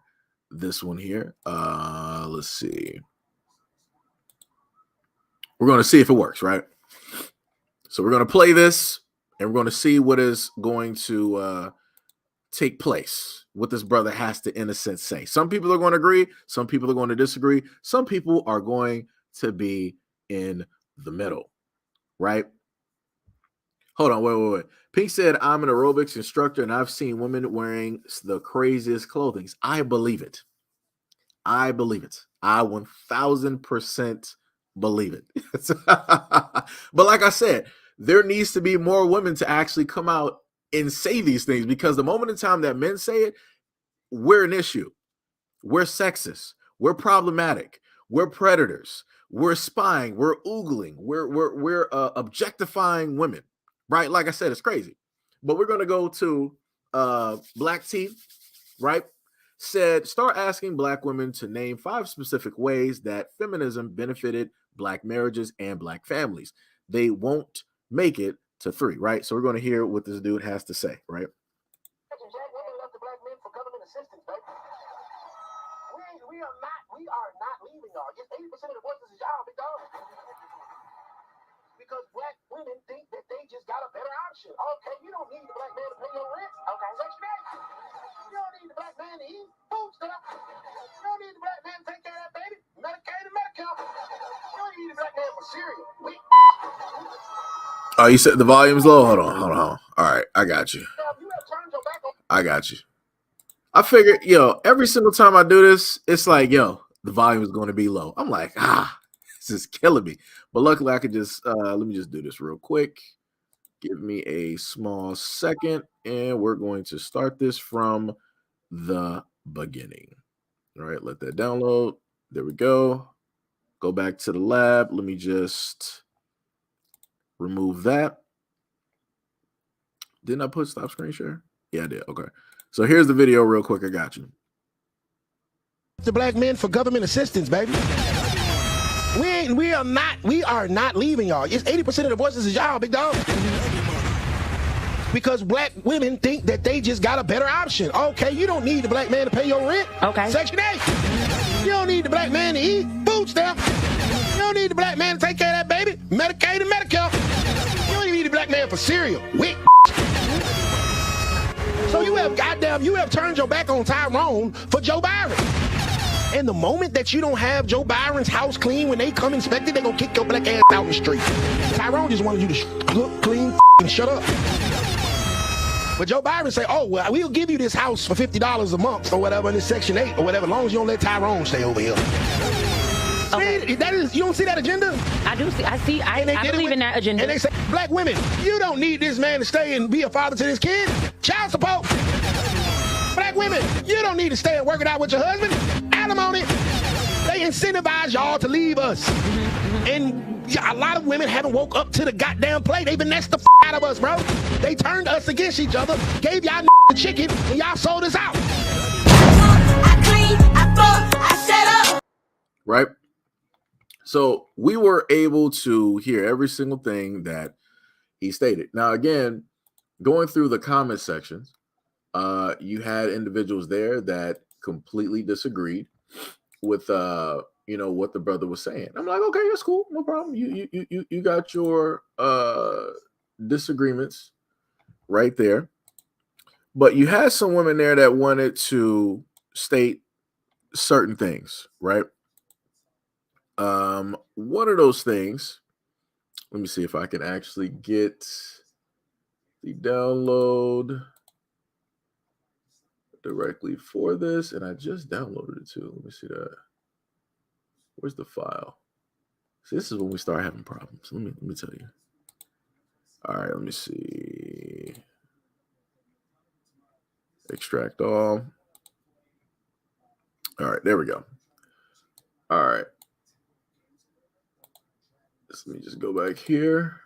Speaker 1: this one here. Let's see. We're going to see if it works, right? So we're going to play this and we're going to see what is going to take place, what this brother has to, in a sense, say. Some people are going to agree. Some people are going to disagree. Some people are going to be in the middle, right? Hold on, wait. Pink said, I'm an aerobics instructor and I've seen women wearing the craziest clothing. I believe it. I 1000% believe it. But like I said, there needs to be more women to actually come out and say these things, because the moment in time that men say it, we're an issue. We're sexist. We're problematic. We're predators. We're spying. We're oogling. We're objectifying women, right? Like I said, it's crazy. But we're going to go to Black T, right? Said, start asking Black women to name 5 specific ways that feminism benefited Black marriages and Black families. They won't make it to 3, right? So we're going to hear what this dude has to say, right?
Speaker 5: We are not leaving y'all. Just 80% of the voices is y'all, big dog. Because Black women think that they just got a better option. Okay, you don't need the Black man to pay your rent. Okay, Section 8. You don't need the Black man to eat food stuff. You don't need the Black man to take care of that baby. Medicaid and Medicare. You don't need the Black man for cereal.
Speaker 1: Oh, you said the volume's low? Hold on. All right, I got you. I figured, every single time I do this, it's like, the volume is going to be low. I'm like, this is killing me. But luckily I could just, let me just do this real quick. Give me a small second, and we're going to start this from the beginning. All right, let that download. There we go. Go back to the lab. Let me just remove that. Didn't I put stop screen share? Yeah, I did. Okay. So here's the video real quick. I got you.
Speaker 5: The Black men for government assistance, baby. We are not leaving y'all. It's 80% of the voices is y'all, big dog. Because Black women think that they just got a better option. Okay, you don't need the Black man to pay your rent. Okay. Section 8. You don't need the Black man to eat food stuff. You don't need the Black man to take care of that baby. Medicaid and Medicare. You don't even need the Black man for cereal. So you you have turned your back on Tyrone for Joe Byron. And the moment that you don't have Joe Byron's house clean when they come inspect it, they gonna kick your black ass out in the street. Tyrone just wanted you to look clean and shut up. But Joe Byron say, oh, well, we'll give you this house for $50 a month or whatever in this Section 8 or whatever, as long as you don't let Tyrone stay over here.
Speaker 6: Okay.
Speaker 5: See, that is, you don't see that agenda?
Speaker 6: I do see. I believe in that agenda.
Speaker 5: And they say, black women, you don't need this man to stay and be a father to this kid. Child support. Black women, you don't need to stay and work it out with your husband. Alimony. They incentivize y'all to leave us. And a lot of women haven't woke up to the goddamn play. They finessed the out of us, bro. They turned us against each other, gave y'all the chicken, and y'all sold us out.
Speaker 7: I clean, I fuck, I set up.
Speaker 1: Right? So we were able to hear every single thing that he stated. Now, again, going through the comment sections, you had individuals there that completely disagreed with what the brother was saying. I'm like, okay, that's cool, no problem. You got your disagreements right there, but you had some women there that wanted to state certain things, right? What are those things? Let me see if I can actually get the download directly for this, and I just downloaded it too. Let me see that. Where's the file? See, this is when we start having problems. Let me tell you. All right, let me see. Extract all. All right, there we go. All right. Let me just go back here.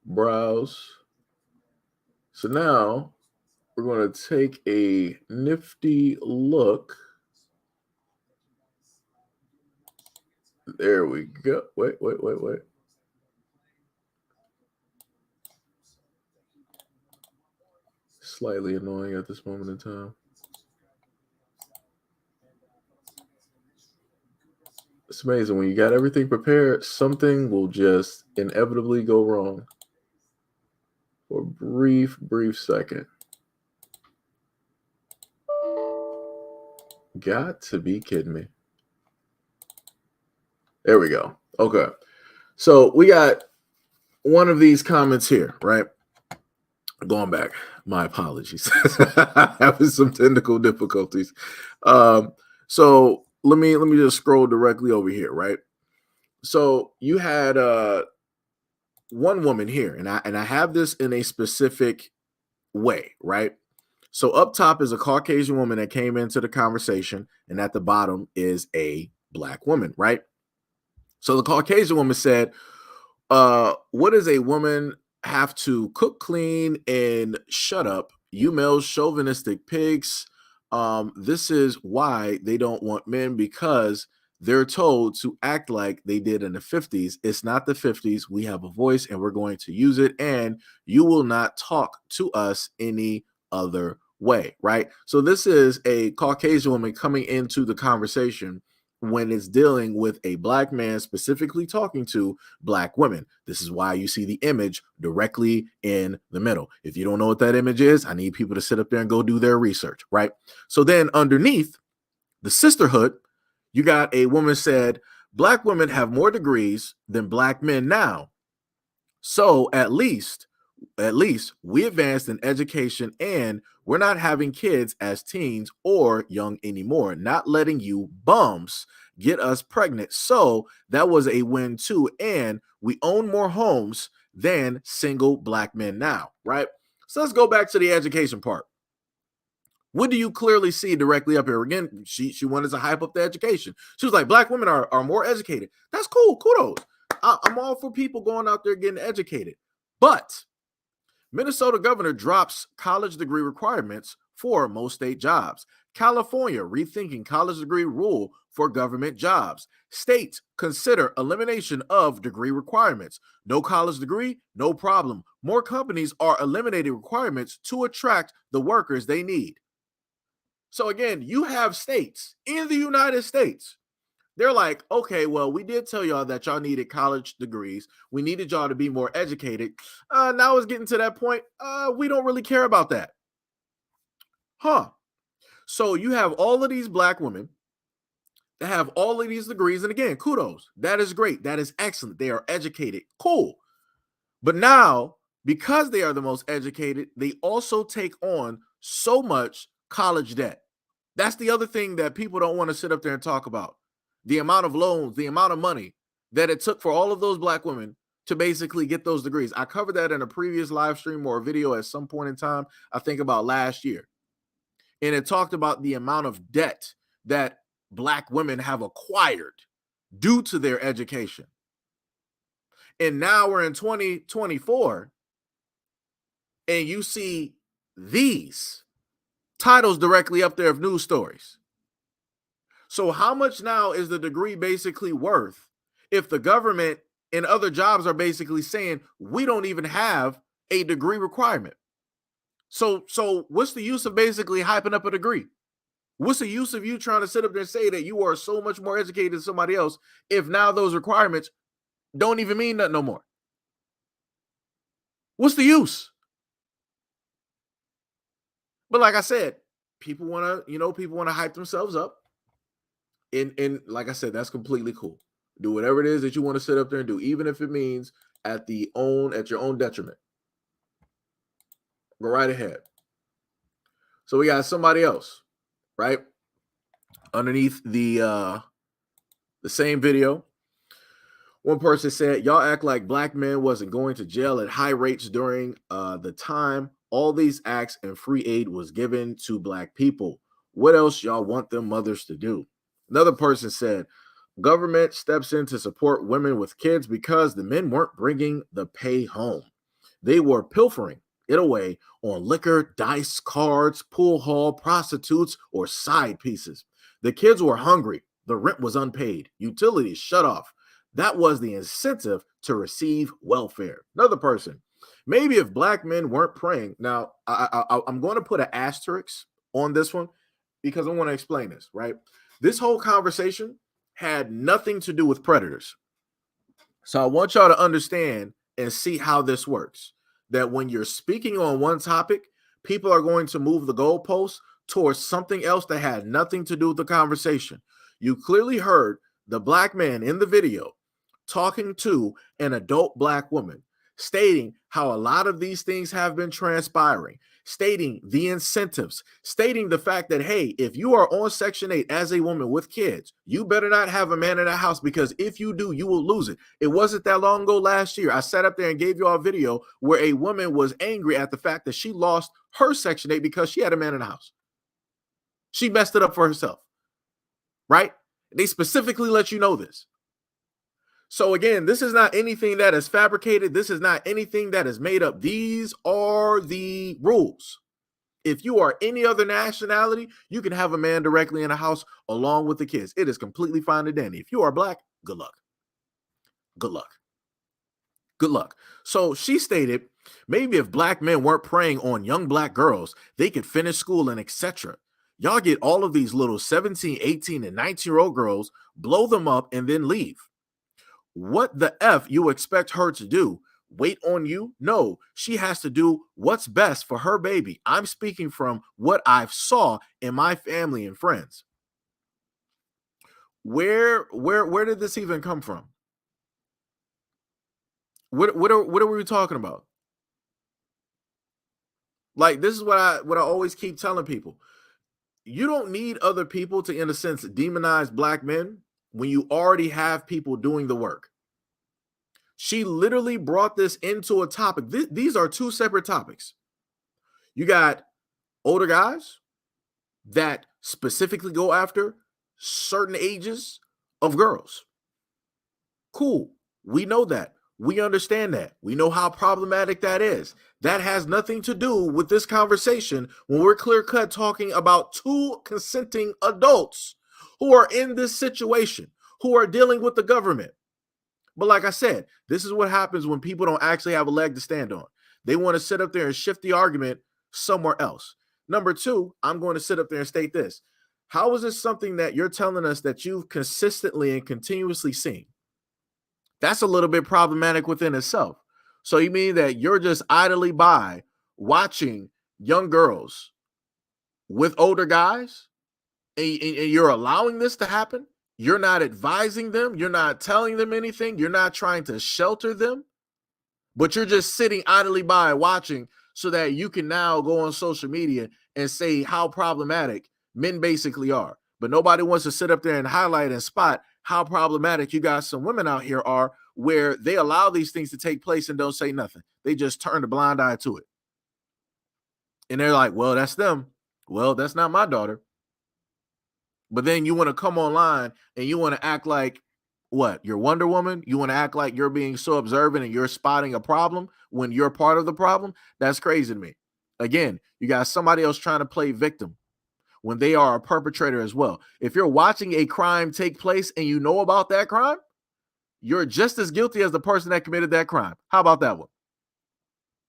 Speaker 1: Browse. So now we're going to take a nifty look. There we go. Wait. Slightly annoying at this moment in time. It's amazing when you got everything prepared, something will just inevitably go wrong for a brief second. Got to be kidding me. There we go. Okay. So we got one of these comments here, right? Going back. My apologies. Having some technical difficulties. So let me just scroll directly over here, right? So you had one woman here, and I have this in a specific way, right? So up top is a Caucasian woman that came into the conversation, and at the bottom is a black woman, right? So the Caucasian woman said, what does a woman have to cook, clean, and shut up? You males, chauvinistic pigs. This is why they don't want men, because they're told to act like they did in the 50s. It's not the 50s. We have a voice and we're going to use it, and you will not talk to us any other way, right? So this is a Caucasian woman coming into the conversation when it's dealing with a black man specifically talking to black women. This is why you see the image directly in the middle. If you don't know what that image is, I need people to sit up there and go do their research, right? So then underneath the sisterhood, you got a woman said, black women have more degrees than black men now. So at least we advanced in education, and we're not having kids as teens or young anymore, not letting you bums get us pregnant. So that was a win too. And we own more homes than single black men now, right? So let's go back to the education part. What do you clearly see directly up here? Again, she wanted to hype up the education. She was like, black women are more educated. That's cool. Kudos. I'm all for people going out there getting educated. But Minnesota governor drops college degree requirements for most state jobs. California rethinking college degree rule for government jobs. States consider elimination of degree requirements. No college degree, no problem. More companies are eliminating requirements to attract the workers they need. So again, you have states in the United States. They're like, okay, well, we did tell y'all that y'all needed college degrees. We needed y'all to be more educated. Now it's getting to that point. We don't really care about that. Huh. So you have all of these black women that have all of these degrees. And again, kudos. That is great. That is excellent. They are educated. Cool. But now, because they are the most educated, they also take on so much college debt. That's the other thing that people don't want to sit up there and talk about. The amount of loans, the amount of money that it took for all of those black women to basically get those degrees. I covered that in a previous live stream or a video at some point in time, I think about last year. And it talked about the amount of debt that black women have acquired due to their education. And now we're in 2024, and you see these titles directly up there of news stories. So how much now is the degree basically worth if the government and other jobs are basically saying we don't even have a degree requirement? So what's the use of basically hyping up a degree? What's the use of you trying to sit up there and say that you are so much more educated than somebody else if now those requirements don't even mean nothing no more? What's the use? But like I said, people want to hype themselves up. And like I said, that's completely cool. Do whatever it is that you want to sit up there and do, even if it means at your own detriment. Go right ahead. So we got somebody else, right? Underneath the same video. One person said, y'all act like black men wasn't going to jail at high rates during the time all these acts and free aid was given to black people. What else y'all want them mothers to do? Another person said, government steps in to support women with kids because the men weren't bringing the pay home. They were pilfering it away on liquor, dice, cards, pool hall, prostitutes, or side pieces. The kids were hungry. The rent was unpaid. Utilities shut off. That was the incentive to receive welfare. Another person, maybe if black men weren't praying. Now, I'm going to put an asterisk on this one because I want to explain this, right? This whole conversation had nothing to do with predators. So I want y'all to understand and see how this works. That when you're speaking on one topic, people are going to move the goalposts towards something else that had nothing to do with the conversation. You clearly heard the black man in the video talking to an adult black woman, stating how a lot of these things have been transpiring, stating the incentives, stating the fact that, hey, if you are on Section 8 as a woman with kids, you better not have a man in the house, because if you do, you will lose it. It wasn't that long ago last year. I sat up there and gave you all a video where a woman was angry at the fact that she lost her Section 8 because she had a man in the house. She messed it up for herself, right? They specifically let you know this. So again, this is not anything that is fabricated. This is not anything that is made up. These are the rules. If you are any other nationality, you can have a man directly in the house along with the kids. It is completely fine and dandy. If you are black, good luck. Good luck. Good luck. So she stated, maybe if black men weren't preying on young black girls, they could finish school and etc. Y'all get all of these little 17, 18, and 19-year-old girls, blow them up, and then leave. What the F you expect her to do? Wait on you? No, she has to do what's best for her baby. I'm speaking from what I've saw in my family and friends. Where did this even come from? What are we talking about? Like, this is what I always keep telling people. You don't need other people to, in a sense, demonize black men when you already have people doing the work. She literally brought this into a topic. These are two separate topics. You got older guys that specifically go after certain ages of girls. Cool. We know that. We understand that. We know how problematic that is. That has nothing to do with this conversation when we're clear-cut talking about two consenting adults who are in this situation, who are dealing with the government. But like I said, this is what happens when people don't actually have a leg to stand on. They want to sit up there and shift the argument somewhere else. Number two, I'm going to sit up there and state this. How is this something that you're telling us that you've consistently and continuously seen? That's a little bit problematic within itself. So you mean that you're just idly by watching young girls with older guys, and you're allowing this to happen. You're not advising them. You're not telling them anything. You're not trying to shelter them, but you're just sitting idly by watching so that you can now go on social media and say how problematic men basically are. But nobody wants to sit up there and highlight and spot how problematic you got some women out here are, where they allow these things to take place and don't say nothing. They just turn a blind eye to it. And they're like, well, that's them. Well, that's not my daughter. But then you want to come online and you want to act like, what, you're Wonder Woman? You want to act like you're being so observant and you're spotting a problem when you're part of the problem? That's crazy to me. Again, you got somebody else trying to play victim when they are a perpetrator as well. If you're watching a crime take place and you know about that crime, you're just as guilty as the person that committed that crime. How about that one?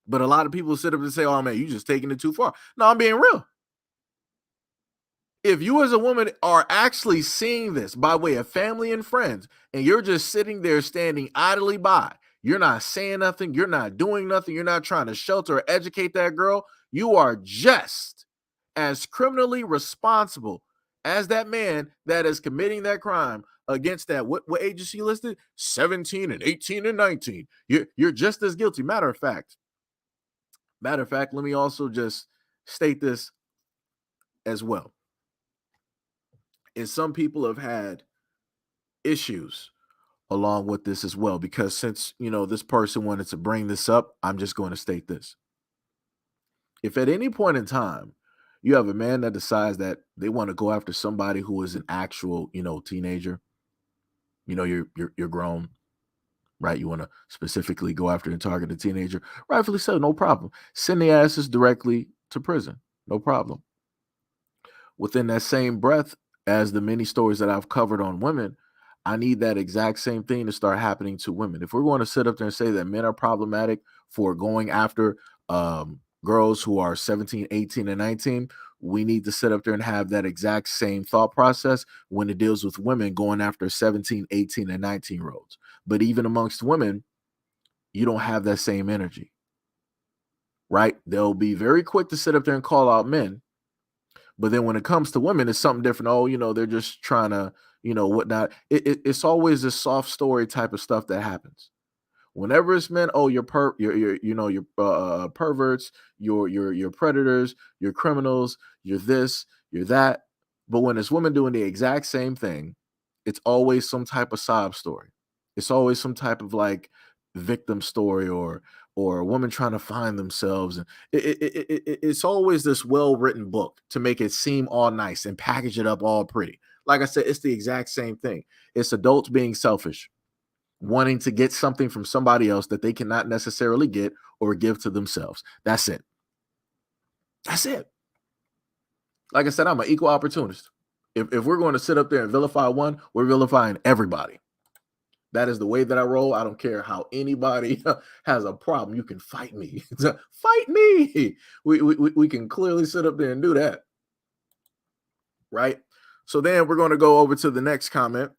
Speaker 1: But a lot of people sit up and say, oh, man, you just taking it too far. No, I'm being real. If you as a woman are actually seeing this by way of family and friends, and you're just sitting there standing idly by, you're not saying nothing, you're not doing nothing, you're not trying to shelter or educate that girl, you are just as criminally responsible as that man that is committing that crime against that, what agency listed? 17 and 18 and 19. You're just as guilty. Matter of fact, let me also just state this as well. And some people have had issues along with this as well, because since, this person wanted to bring this up, I'm just going to state this. If at any point in time you have a man that decides that they want to go after somebody who is an actual, teenager, you're grown, right? You want to specifically go after and target a teenager, rightfully so, no problem. Send the asses directly to prison, no problem. Within that same breath, as the many stories that I've covered on women, I need that exact same thing to start happening to women. If we're going to sit up there and say that men are problematic for going after girls who are 17, 18, and 19, we need to sit up there and have that exact same thought process when it deals with women going after 17, 18, and 19-year-olds. But even amongst women, you don't have that same energy, right? They'll be very quick to sit up there and call out men. But then when it comes to women, it's something different. Oh, they're just trying to, whatnot. It's always this soft story type of stuff that happens. Whenever it's men, oh, you're perverts, you're predators, you're criminals, you're this, you're that. But when it's women doing the exact same thing, it's always some type of sob story. It's always some type of like victim story or a woman trying to find themselves. And it's always this well-written book to make it seem all nice and package it up all pretty. Like I said, it's the exact same thing. It's adults being selfish, wanting to get something from somebody else that they cannot necessarily get or give to themselves. That's it. That's it. Like I said, I'm an equal opportunist. If we're going to sit up there and vilify one, we're vilifying everybody. That is the way that I roll. I don't care how anybody has a problem. You can fight me. Fight me. We can clearly sit up there and do that. Right? So then we're going to go over to the next comment.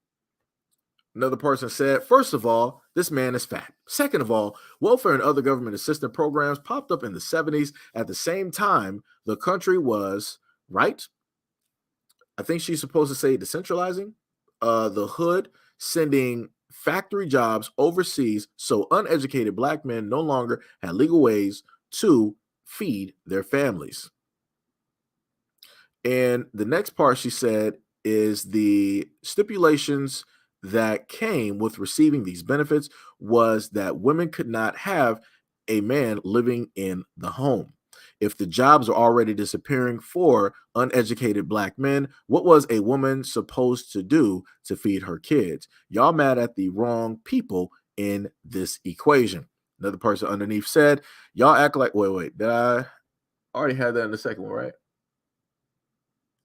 Speaker 1: Another person said, first of all, this man is fat. Second of all, welfare and other government assistance programs popped up in the 70s at the same time the country was, right? I think she's supposed to say decentralizing the hood, sending factory jobs overseas so uneducated black men no longer had legal ways to feed their families. And the next part she said is the stipulations that came with receiving these benefits was that women could not have a man living in the home. If the jobs are already disappearing for uneducated black men, what was a woman supposed to do to feed her kids? Y'all mad at the wrong people in this equation. Another person underneath said, y'all act like, wait, did I already have that in the second one, right?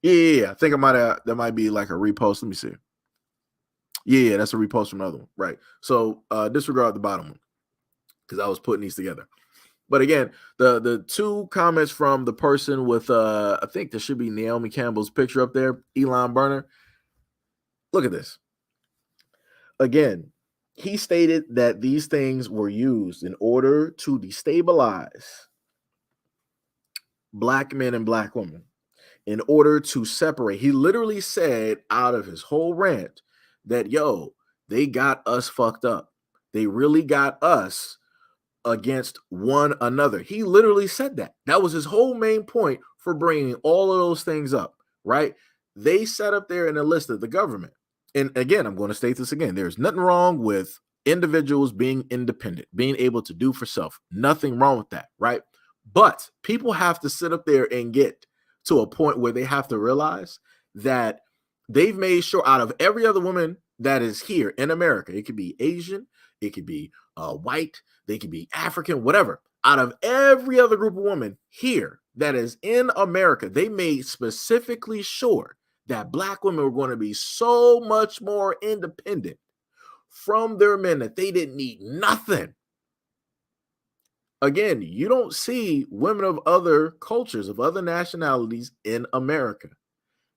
Speaker 1: Yeah, I think that might be like a repost. Let me see. Yeah, that's a repost from another one, right? So disregard the bottom one because I was putting these together. But again, the two comments from the person with I think there should be Naomi Campbell's picture up there, Elon Burner. Look at this. Again, he stated that these things were used in order to destabilize black men and black women. in order to separate. He literally said out of his whole rant that, yo, they got us fucked up. They really got us against one another. He literally said that. That was his whole main point for bringing all of those things up, right? They sat up there and enlisted the government. And again, I'm going to state this again. There's nothing wrong with individuals being independent, being able to do for self. Nothing wrong with that, right? But people have to sit up there and get to a point where they have to realize that they've made sure out of every other woman that is here in America, it could be Asian, it could be white, they could be African, whatever. Out of every other group of women here that is in America, they made specifically sure that Black women were going to be so much more independent from their men that they didn't need nothing. Again, you don't see women of other cultures, of other nationalities in America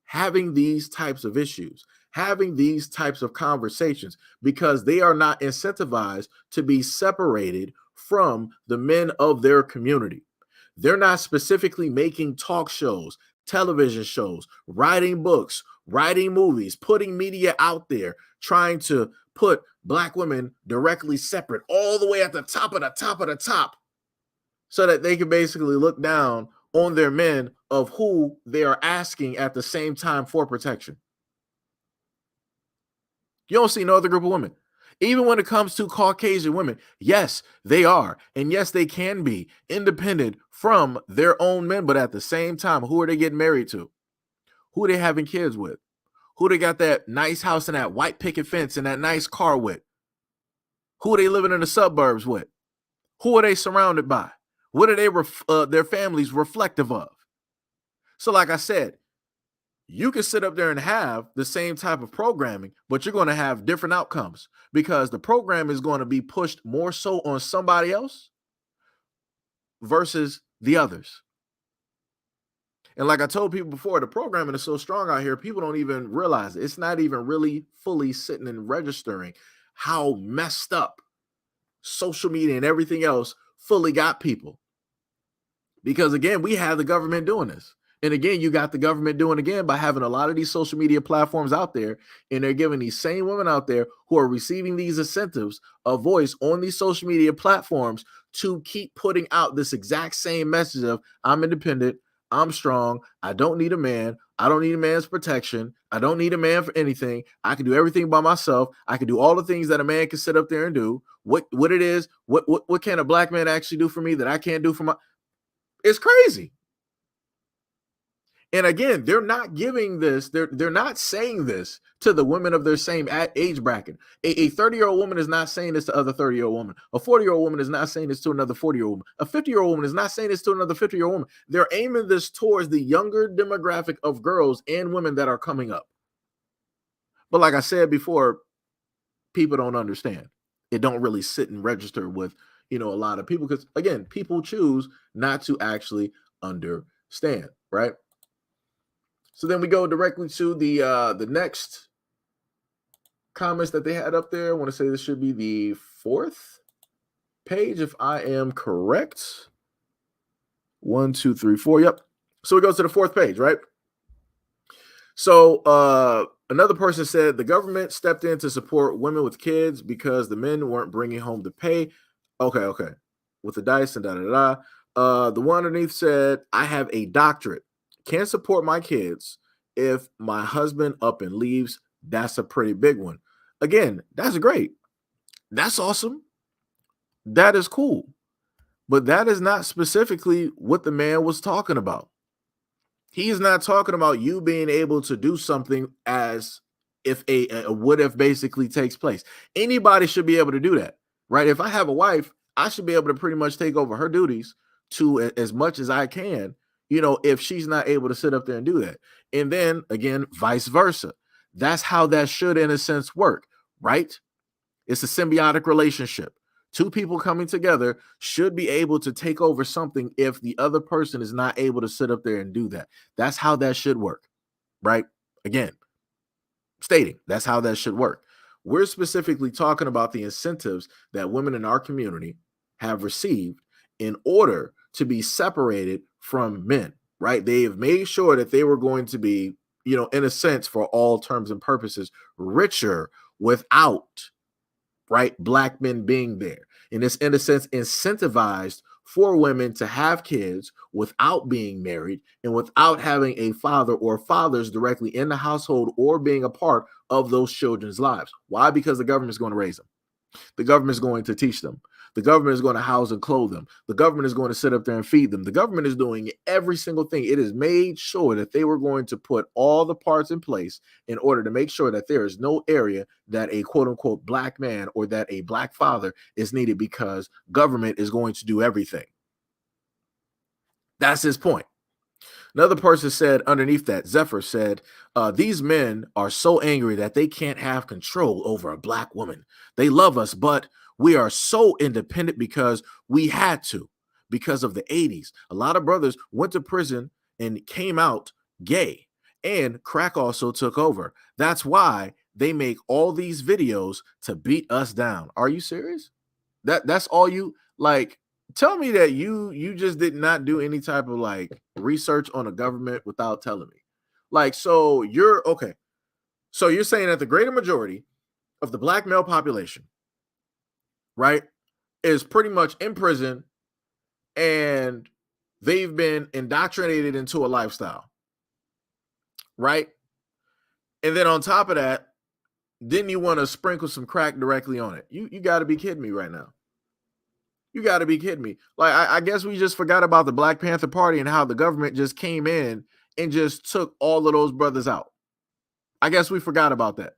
Speaker 1: having these types of issues, having these types of conversations, because they are not incentivized to be separated from the men of their community. They're not specifically making talk shows, television shows, writing books, writing movies, putting media out there, trying to put Black women directly separate all the way at the top of the top of the top, so that they can basically look down on their men of who they are asking at the same time for protection. You don't see no other group of women. Even when it comes to Caucasian women, yes, they are. And yes, they can be independent from their own men. But at the same time, who are they getting married to? Who are they having kids with? Who they got that nice house and that white picket fence and that nice car with? Who are they living in the suburbs with? Who are they surrounded by? What are they their families reflective of? So like I said, you can sit up there and have the same type of programming, but you're going to have different outcomes because the program is going to be pushed more so on somebody else versus the others. And like I told people before, the programming is so strong out here, people don't even realize it. It's not even really fully sitting and registering how messed up social media and everything else fully got people. Because again, we have the government doing this. And again, you got the government doing again by having a lot of these social media platforms out there, and they're giving these same women out there who are receiving these incentives a voice on these social media platforms to keep putting out this exact same message of I'm independent, I'm strong, I don't need a man, I don't need a man's protection, I don't need a man for anything, I can do everything by myself, I can do all the things that a man can sit up there and do. What it is, what can a Black man actually do for me that I can't do for my... It's crazy. And again, they're not giving this, they're not saying this to the women of their same age bracket. A 30-year-old woman is not saying this to other 30-year-old woman. A 40-year-old woman is not saying this to another 40-year-old woman. A 50-year-old woman is not saying this to another 50-year-old woman. They're aiming this towards the younger demographic of girls and women that are coming up. But like I said before, people don't understand. It don't really sit and register with, a lot of people, because again, people choose not to actually understand, right? So then we go directly to the next comments that they had up there. I want to say this should be the 4th page, if I am correct. 1, 2, 3, 4. Yep. So we go to the 4th page, right? So another person said the government stepped in to support women with kids because the men weren't bringing home the pay. Okay. With the dice and the one underneath said, I have a doctorate. Can't support my kids if my husband up and leaves. That's a pretty big one. Again, that's great. That's awesome. That is cool. But that is not specifically what the man was talking about. He's not talking about you being able to do something as if a what if basically takes place. Anybody should be able to do that, right? If I have a wife, I should be able to pretty much take over her duties to as much as I can, if she's not able to sit up there and do that. And then again, vice versa. That's how that should, in a sense, work, right? It's a symbiotic relationship. Two people coming together should be able to take over something if the other person is not able to sit up there and do that. That's how that should work, right? Again, stating that's how that should work. We're specifically talking about the incentives that women in our community have received in order to be separated from men. right? They have made sure that they were going to be, in a sense, for all terms and purposes, richer without, right, black men being there. And it's, in a sense, incentivized for women to have kids without being married and without having a father or fathers directly in the household or being a part of those children's lives. Why? Because the government is going to raise them. The government is going to teach them. The government is going to house and clothe them. The government is going to sit up there and feed them. The government is doing every single thing. It has made sure that they were going to put all the parts in place in order to make sure that there is no area that a quote unquote black man or that a black father is needed, because government is going to do everything. That's his point. Another person said underneath that, Zephyr said, these men are so angry that they can't have control over a black woman. They love us, but we are so independent because we had to, because of the 80s. A lot of brothers went to prison and came out gay, and crack also took over. That's why they make all these videos to beat us down. Are you serious? That's all you like? Tell me that you just did not do any type of like research on the government without telling me. Like, so you're okay. So you're saying that the greater majority of the black male population, right, is pretty much in prison and they've been indoctrinated into a lifestyle, right? And then on top of that, then you want to sprinkle some crack directly on it. You got to be kidding me right now. You got to be kidding me. Like, I guess we just forgot about the Black Panther Party and how the government just came in and just took all of those brothers out. I guess we forgot about that.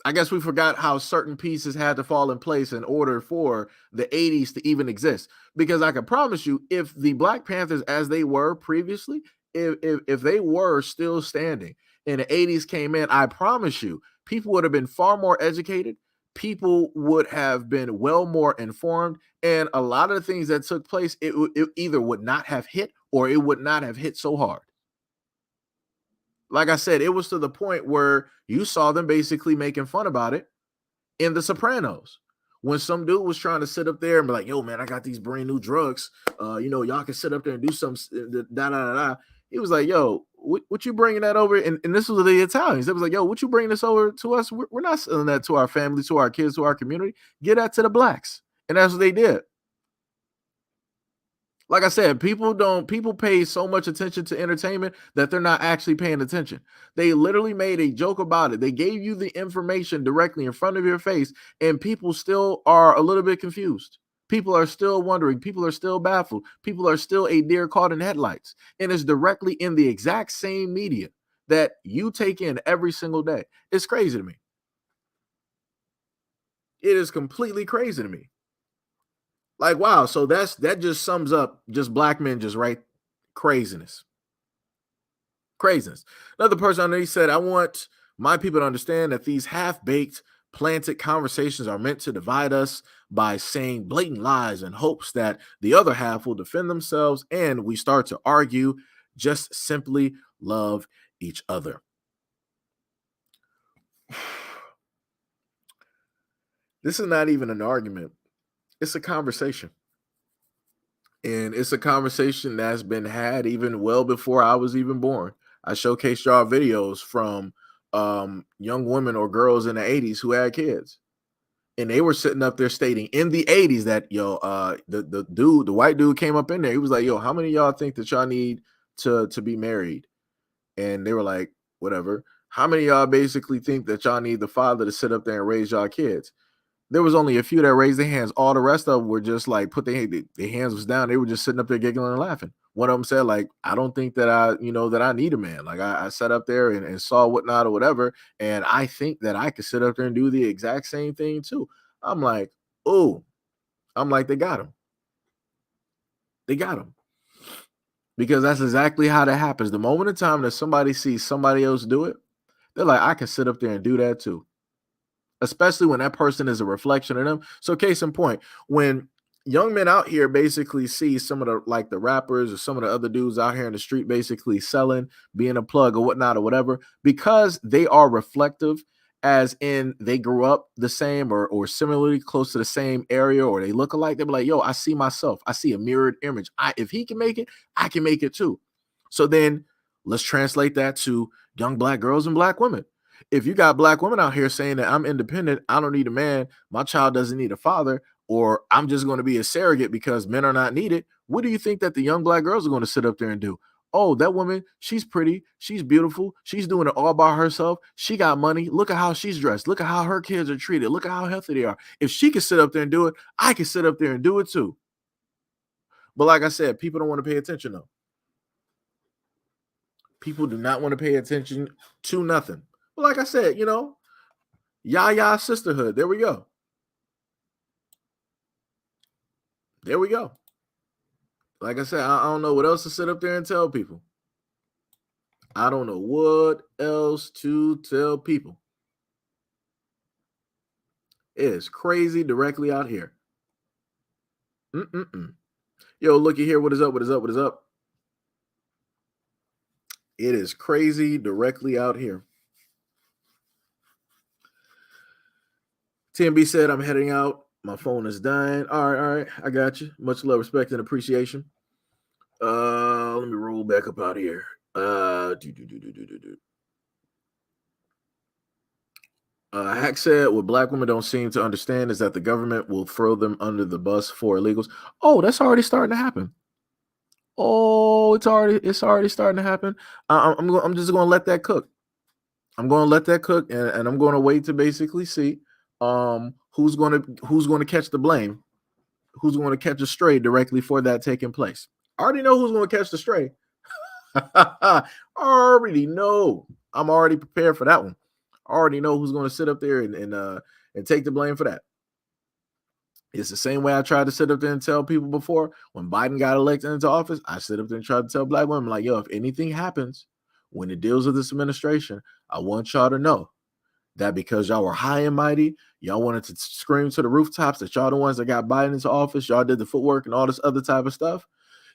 Speaker 1: I guess we forgot how certain pieces had to fall in place in order for the 80s to even exist. Because I can promise you, if the Black Panthers, as they were previously, if they were still standing and the 80s came in, I promise you, people would have been far more educated. People would have been well more informed, and a lot of the things that took place, it either would not have hit or it would not have hit so hard. Like I said, it was to the point where you saw them basically making fun about it in The Sopranos. When some dude was trying to sit up there and be like, yo, man, I got these brand new drugs. Y'all can sit up there and do some da-da-da-da. He was like, yo, what you bringing that over? And this was the Italians. It was like, yo, what you bringing this over to us? We're not selling that to our family, to our kids, to our community. Get that to the blacks. And that's what they did. Like I said, people pay so much attention to entertainment that they're not actually paying attention. They literally made a joke about it. They gave you the information directly in front of your face, and people still are a little bit confused. People are still wondering. People are still baffled. People are still a deer caught in headlights. And it's directly in the exact same media that you take in every single day. It's crazy to me. It is completely crazy to me. Like, wow. So that just sums up just black men, just right. Craziness. Another person underneath said, I want my people to understand that these half-baked planted conversations are meant to divide us by saying blatant lies in hopes that the other half will defend themselves and we start to argue. Just simply love each other. This is not even an argument. It's a conversation. And it's a conversation that's been had even well before I was even born. I showcased y'all videos from young women or girls in the 80s who had kids. And they were sitting up there stating in the 80s that, the white dude came up in there. He was like, yo, how many of y'all think that y'all need to be married? And they were like, whatever. How many of y'all basically think that y'all need the father to sit up there and raise y'all kids? There was only a few that raised their hands. All the rest of them were just like their hands was down. They were just sitting up there giggling and laughing. One of them said, like, I don't think that I need a man. Like I sat up there and saw whatnot or whatever. And I think that I could sit up there and do the exact same thing too. I'm like, oh, they got him. They got him. Because that's exactly how that happens. The moment in time that somebody sees somebody else do it, they're like, I can sit up there and do that too. Especially when that person is a reflection of them. So case in point, when young men out here basically see some of the rappers or some of the other dudes out here in the street basically selling, being a plug or whatnot or whatever, because they are reflective as in they grew up the same or similarly close to the same area, or they look alike, they'll be like, yo, I see myself. I see a mirrored image. If he can make it, I can make it too. So then let's translate that to young black girls and black women. If you got black women out here saying that I'm independent, I don't need a man, my child doesn't need a father, or I'm just going to be a surrogate because men are not needed, what do you think that the young black girls are going to sit up there and do? Oh, that woman, she's pretty, she's beautiful, she's doing it all by herself, she got money, look at how she's dressed, look at how her kids are treated, look at how healthy they are. If she can sit up there and do it, I can sit up there and do it too. But like I said, people don't want to pay attention though. People do not want to pay attention to nothing. But like I said, Yaya sisterhood. There we go. There we go. Like I said, I don't know what else to sit up there and tell people. I don't know what else to tell people. It is crazy directly out here. Yo, looky here. What is up? What is up? What is up? It is crazy directly out here. TMB said, I'm heading out. My phone is dying. All right. I got you. Much love, respect, and appreciation. Let me roll back up out here. Hack said, what black women don't seem to understand is that the government will throw them under the bus for illegals. Oh, that's already starting to happen. Oh, it's already starting to happen. I'm just going to let that cook. I'm going to let that cook, and I'm going to wait to basically see who's going to catch the blame, who's going to catch a stray directly for that taking place. I already know who's going to catch the stray. I already know. I'm already prepared for that one. I already know who's going to sit up there and take the blame for that. It's the same way I tried to sit up there and tell people before when Biden got elected into office. I sit up there and tried to tell black women, like, yo, if anything happens when it deals with this administration, I want y'all to know that because y'all were high and mighty, y'all wanted to scream to the rooftops that y'all the ones that got Biden into office, y'all did the footwork and all this other type of stuff,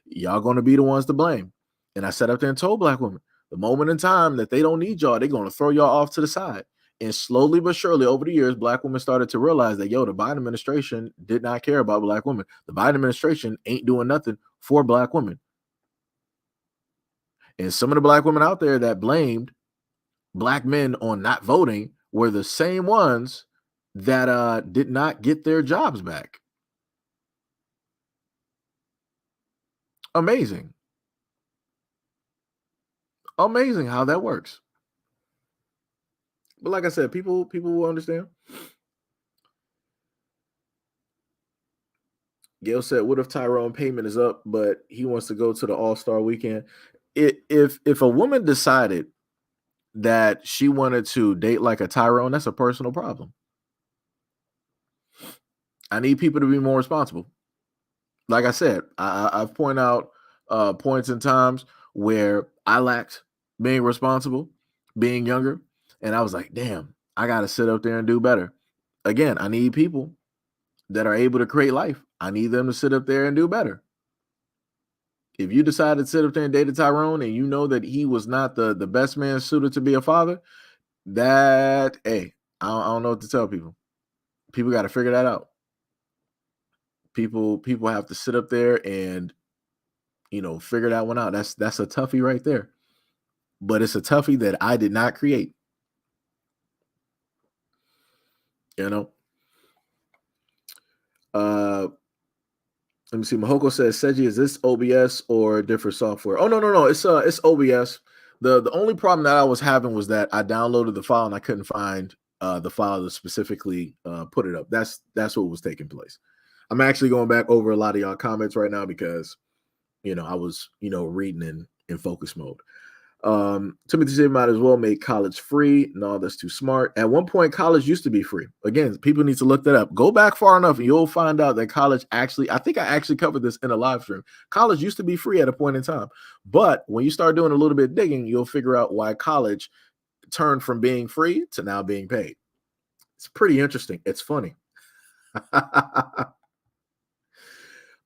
Speaker 1: y'all going to be the ones to blame. And I sat up there and told black women, the moment in time that they don't need y'all, they're going to throw y'all off to the side. And slowly but surely over the years, black women started to realize that, the Biden administration did not care about black women. The Biden administration ain't doing nothing for black women. And some of the black women out there that blamed black men on not voting were the same ones that did not get their jobs back. Amazing. Amazing how that works. But like I said, people will understand. Gail said, what if Tyrone payment is up, but he wants to go to the All-Star weekend? If a woman decided that she wanted to date like a Tyrone, that's a personal problem. I need people to be more responsible. Like I said, I've pointed out points in times where I lacked being responsible, being younger. And I was like, damn, I got to sit up there and do better. Again, I need people that are able to create life. I need them to sit up there and do better. If you decide to sit up there and date a Tyrone and you know that he was not the best man suited to be a father, I don't know what to tell people. People got to figure that out. People have to sit up there and, figure that one out. That's a toughie right there. But it's a toughie that I did not create. Let me see. Mahoko says, Seji, is this OBS or different software? Oh, no. It's OBS. The only problem that I was having was that I downloaded the file and I couldn't find the file to specifically put it up. That's what was taking place. I'm actually going back over a lot of y'all comments right now because, I was, reading in focus mode. Timothy said might as well make college free. No, that's too smart. At one point, college used to be free. Again, people need to look that up. Go back far enough and you'll find out that college actually, I think I actually covered this in a live stream. College used to be free at a point in time. But when you start doing a little bit of digging, you'll figure out why college turned from being free to now being paid. It's pretty interesting. It's funny.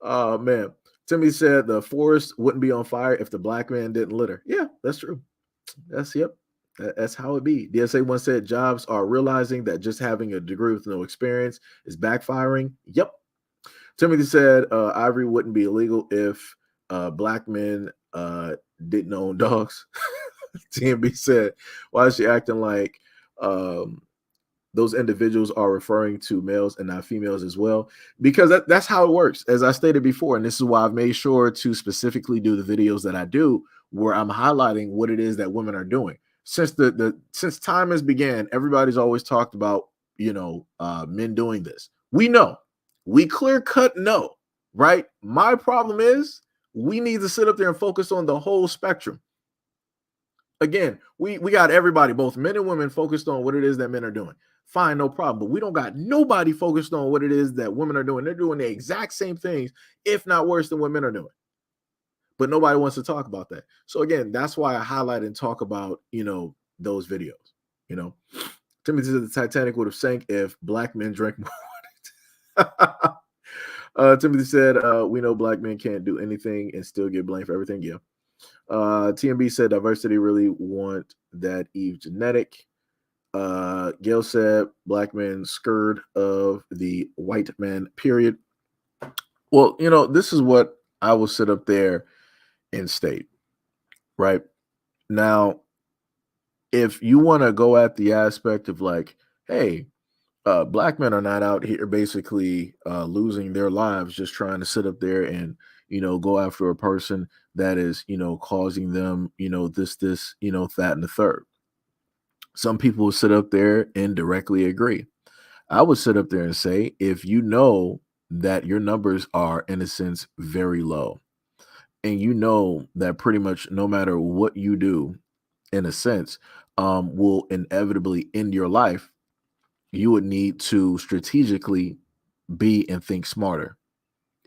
Speaker 1: Oh, man. Timmy said the forest wouldn't be on fire if the black man didn't litter. Yeah, that's true. Yep. That's how it be. DSA once said jobs are realizing that just having a degree with no experience is backfiring. Yep. Timothy said ivory wouldn't be illegal if black men didn't own dogs. TMB said, why is she acting like those individuals are referring to males and not females as well? Because that's how it works, as I stated before. And this is why I've made sure to specifically do the videos that I do where I'm highlighting what it is that women are doing. Since since time has began, everybody's always talked about, men doing this. We know. We clear cut know, right? My problem is we need to sit up there and focus on the whole spectrum. Again, we got everybody, both men and women, focused on what it is that men are doing. Fine, no problem. But we don't got nobody focused on what it is that women are doing. They're doing the exact same things, if not worse than what men are doing. But nobody wants to talk about that. So again, that's why I highlight and talk about, those videos. Timothy said the Titanic would have sank if black men drank more water. Timothy said, we know black men can't do anything and still get blamed for everything. Yeah. TMB said diversity really want that Eve genetic. Gail said black men scared of the white man, period. Well, this is what I will sit up there and state, right? Now, if you want to go at the aspect of like, hey, black men are not out here basically losing their lives just trying to sit up there and go after a person that is causing them this that and the third. Some people will sit up there and directly agree. I would sit up there and say, if you know that your numbers are in a sense very low, and that pretty much no matter what you do in a sense will inevitably end your life, you would need to strategically be and think smarter.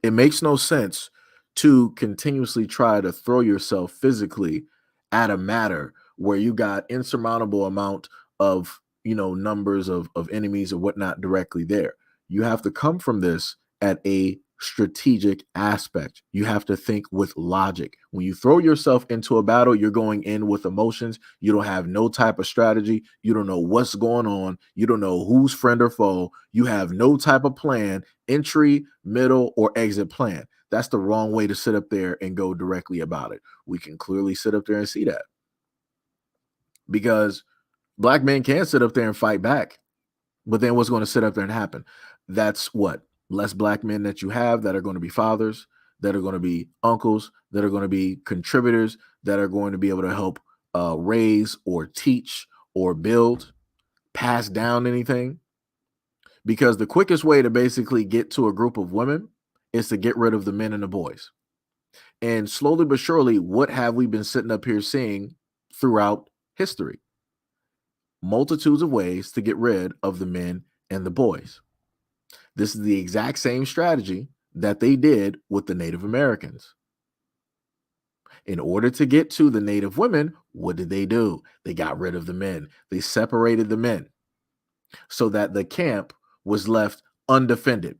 Speaker 1: It makes no sense to continuously try to throw yourself physically at a matter where you got insurmountable amount of numbers of enemies or whatnot directly there. You have to come from this at a strategic aspect. You have to think with logic. When you throw yourself into a battle, you're going in with emotions. You don't have no type of strategy. You don't know what's going on. You don't know who's friend or foe. You have no type of plan, entry, middle, or exit plan. That's the wrong way to sit up there and go directly about it. We can clearly sit up there and see that. Because black men can sit up there and fight back. But then what's going to sit up there and happen? That's what? Less black men that you have that are going to be fathers, that are going to be uncles, that are going to be contributors, that are going to be able to help raise or teach or build, pass down anything. Because the quickest way to basically get to a group of women is to get rid of the men and the boys. And slowly but surely, what have we been sitting up here seeing throughout history? Multitudes of ways to get rid of the men and the boys. This is the exact same strategy that they did with the Native Americans. In order to get to the Native women, what did they do? They got rid of the men. They separated the men so that the camp was left undefended.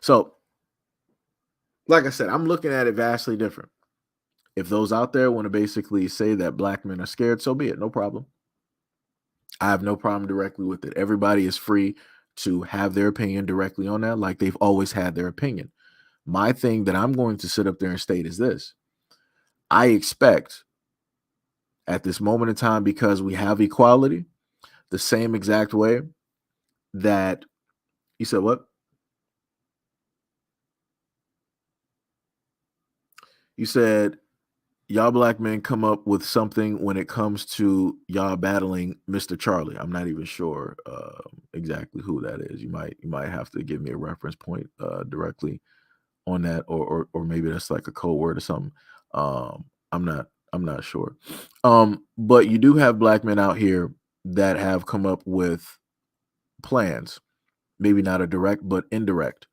Speaker 1: So, like I said, I'm looking at it vastly different. If those out there want to basically say that black men are scared, so be it. No problem. I have no problem directly with it. Everybody is free to have their opinion directly on that, like they've always had their opinion. My thing that I'm going to sit up there and state is this. I expect at this moment in time, because we have equality, the same exact way that you said what? You said y'all black men come up with something when it comes to y'all battling Mr. Charlie. I'm not even sure exactly who that is. You might have to give me a reference point directly on that, or maybe that's like a code word or something. I'm not sure. But you do have black men out here that have come up with plans, maybe not a direct but indirect,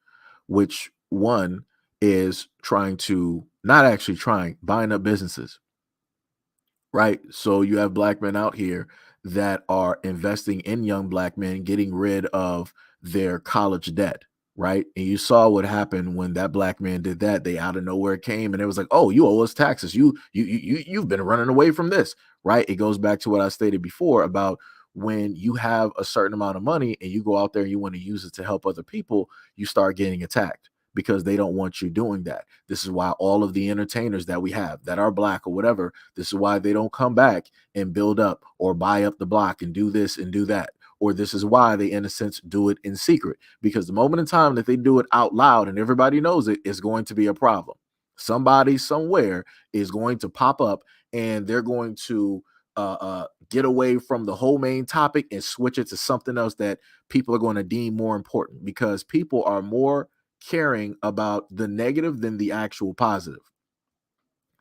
Speaker 1: which one is buying up businesses, right? So you have black men out here that are investing in young black men, getting rid of their college debt, right? And you saw what happened when that black man did that. They out of nowhere came and it was like, oh, you owe us taxes. You've been running away from this, right? It goes back to what I stated before about when you have a certain amount of money and you go out there and you want to use it to help other people, you start getting attacked because they don't want you doing that. This is why all of the entertainers that we have that are black or whatever, this is why they don't come back and build up or buy up the block and do this and do that. Or this is why they, in a sense, do it in secret. Because the moment in time that they do it out loud and everybody knows it, is going to be a problem. Somebody somewhere is going to pop up and they're going to get away from the whole main topic and switch it to something else that people are going to deem more important, because people are more caring about the negative than the actual positive.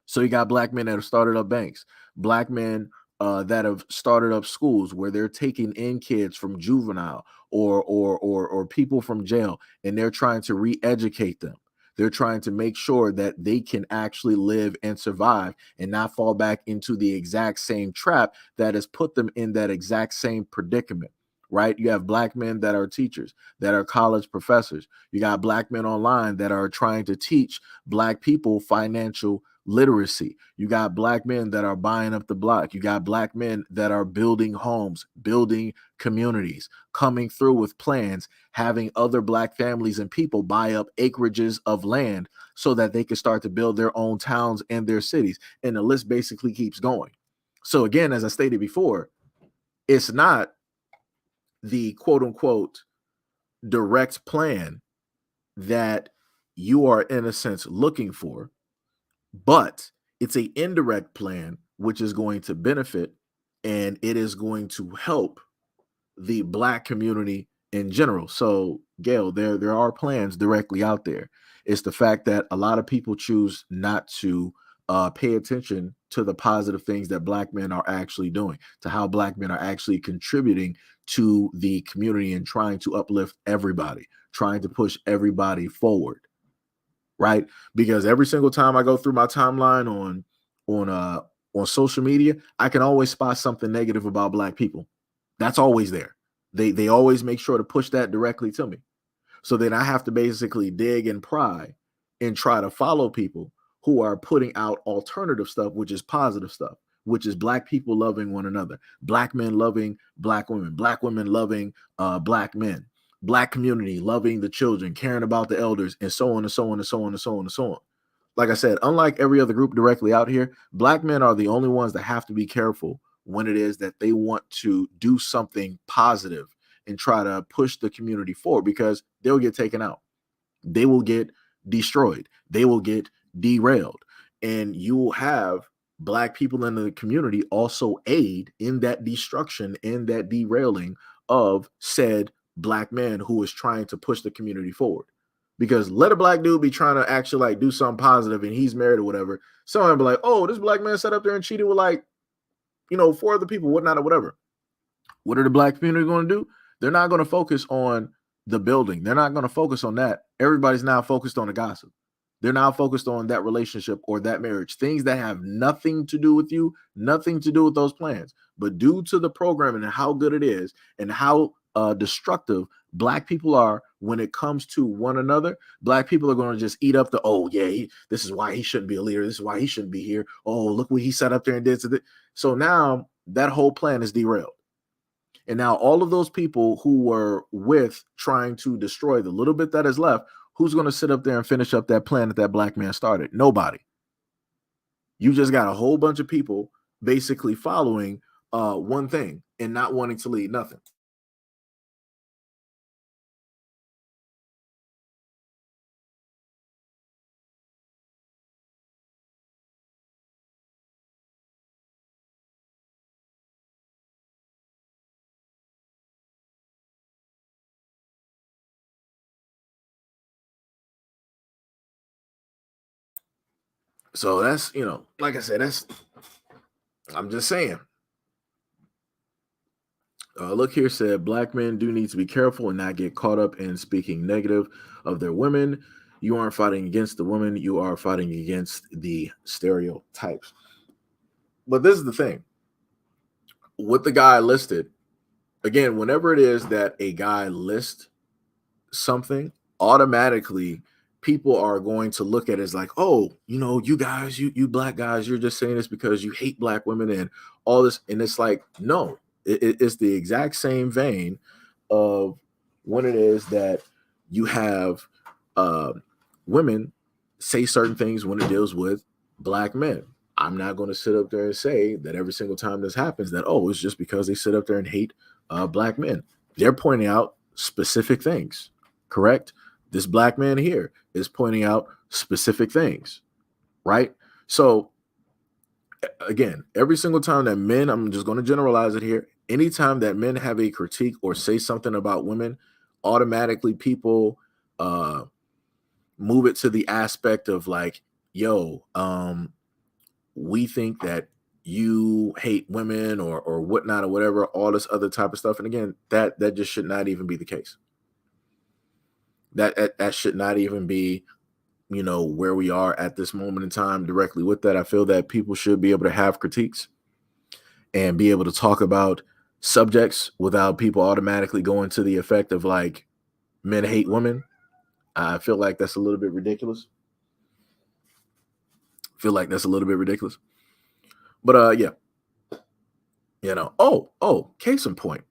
Speaker 1: So you got black men that have started up banks, black men that have started up schools where they're taking in kids from juvenile or people from jail, and they're trying to re-educate them. They're trying to make sure that they can actually live and survive and not fall back into the exact same trap that has put them in that exact same predicament, right? You have black men that are teachers, that are college professors. You got black men online that are trying to teach black people financial literacy. You got black men that are buying up the block. You got black men that are building homes, building communities, coming through with plans, having other black families and people buy up acreages of land so that they can start to build their own towns and their cities. And the list basically keeps going. So again, as I stated before, it's not the quote unquote direct plan that you are in a sense looking for, but it's an indirect plan which is going to benefit, and it is going to help the black community in general. So Gail, there are plans directly out there. It's the fact that a lot of people choose not to pay attention to the positive things that black men are actually doing, to how black men are actually contributing to the community and trying to uplift everybody, trying to push everybody forward, right? Because every single time I go through my timeline on social media, I can always spot something negative about black people. That's always there. They always make sure to push that directly to me. So then I have to basically dig and pry and try to follow people who are putting out alternative stuff, which is positive stuff, which is black people loving one another, black men loving black women loving black men, black community loving the children, caring about the elders, and so on and so on and so on and so on and so on. Like I said, unlike every other group directly out here, black men are the only ones that have to be careful when it is that they want to do something positive and try to push the community forward, because they'll get taken out. They will get destroyed. They will get derailed. And you will have black people in the community also aid in that destruction, in that derailing of said black man who is trying to push the community forward. Because let a black dude be trying to actually like do something positive and he's married or whatever, someone be like, oh, this black man sat up there and cheated with like, 4 other people, whatnot or whatever. What are the black community going to do? They're not going to focus on the building. They're not going to focus on that. Everybody's now focused on the gossip. They're now focused on that relationship or that marriage, things that have nothing to do with you, nothing to do with those plans. But due to the programming and how good it is and how destructive black people are when it comes to one another, black people are going to just eat up the, oh, yeah, this is why he shouldn't be a leader. This is why he shouldn't be here. Oh, look what he sat up there and did to this. So now that whole plan is derailed. And now all of those people who were with trying to destroy the little bit that is left, who's going to sit up there and finish up that plan that black man started? Nobody. You just got a whole bunch of people basically following one thing and not wanting to lead nothing. So that's, like I said, I'm just saying. Look here said, black men do need to be careful and not get caught up in speaking negative of their women. You aren't fighting against the women. You are fighting against the stereotypes. But this is the thing. With the guy listed, again, whenever it is that a guy lists something automatically people are going to look at it as like, oh, you guys, you black guys, you're just saying this because you hate black women and all this. And it's like, no, it's the exact same vein of when it is that you have women say certain things when it deals with black men. I'm not going to sit up there and say that every single time this happens that, oh, it's just because they sit up there and hate black men. They're pointing out specific things, correct? This black man here is pointing out specific things, right? So again, every single time that men, I'm just going to generalize it here, anytime that men have a critique or say something about women, automatically people move it to the aspect of like, yo, we think that you hate women or whatnot or whatever, all this other type of stuff. And again, that just should not even be the case. That should not even be, where we are at this moment in time directly with that. I feel that people should be able to have critiques and be able to talk about subjects without people automatically going to the effect of like men hate women. I feel like that's a little bit ridiculous. But yeah, case in point.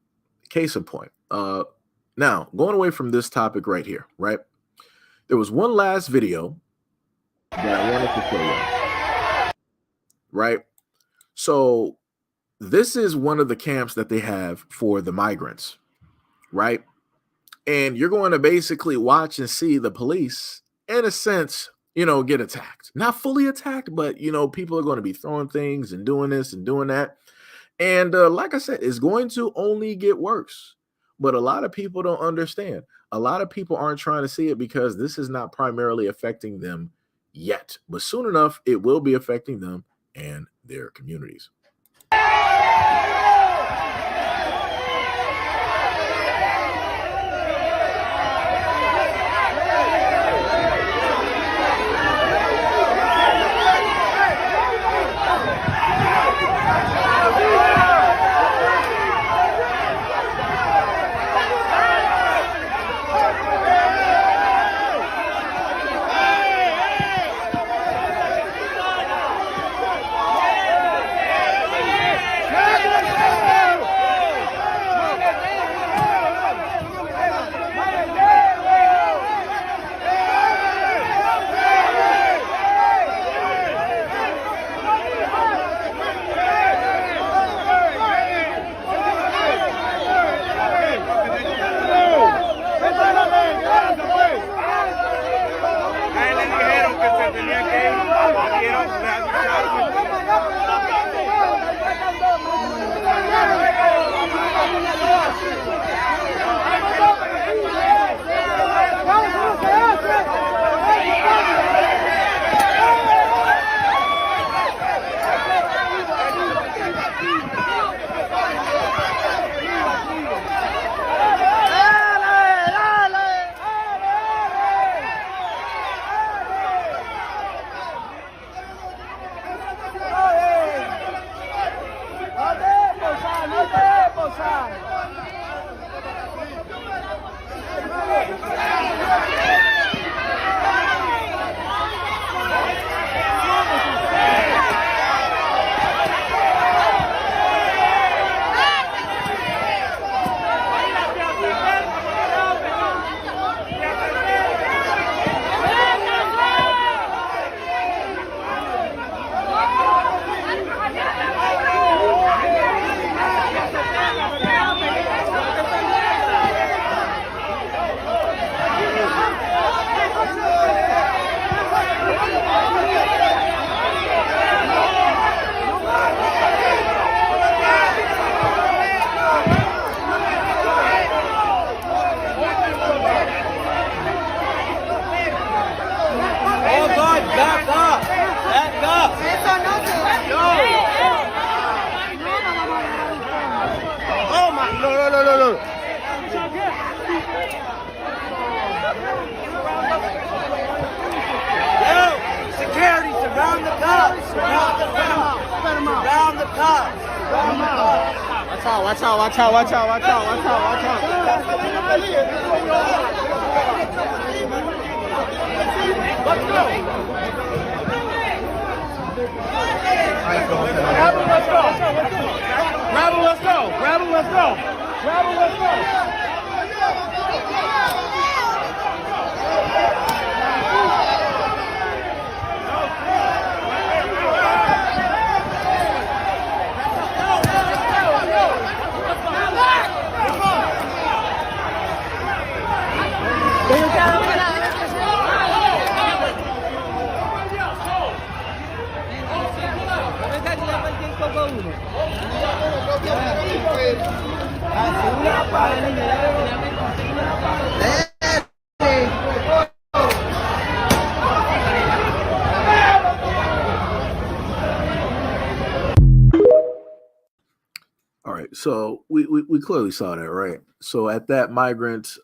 Speaker 1: Now, going away from this topic right here, right? There was one last video that I wanted to show you, right? So this is one of the camps that they have for the migrants, right? And you're going to basically watch and see the police, in a sense, get attacked. Not fully attacked, but, people are going to be throwing things and doing this and doing that. And like I said, it's going to only get worse. But a lot of people don't understand. A lot of people aren't trying to see it because this is not primarily affecting them yet. But soon enough, it will be affecting them and their communities.
Speaker 8: Watch out.
Speaker 1: All right, so we clearly saw that, right? So at that migrant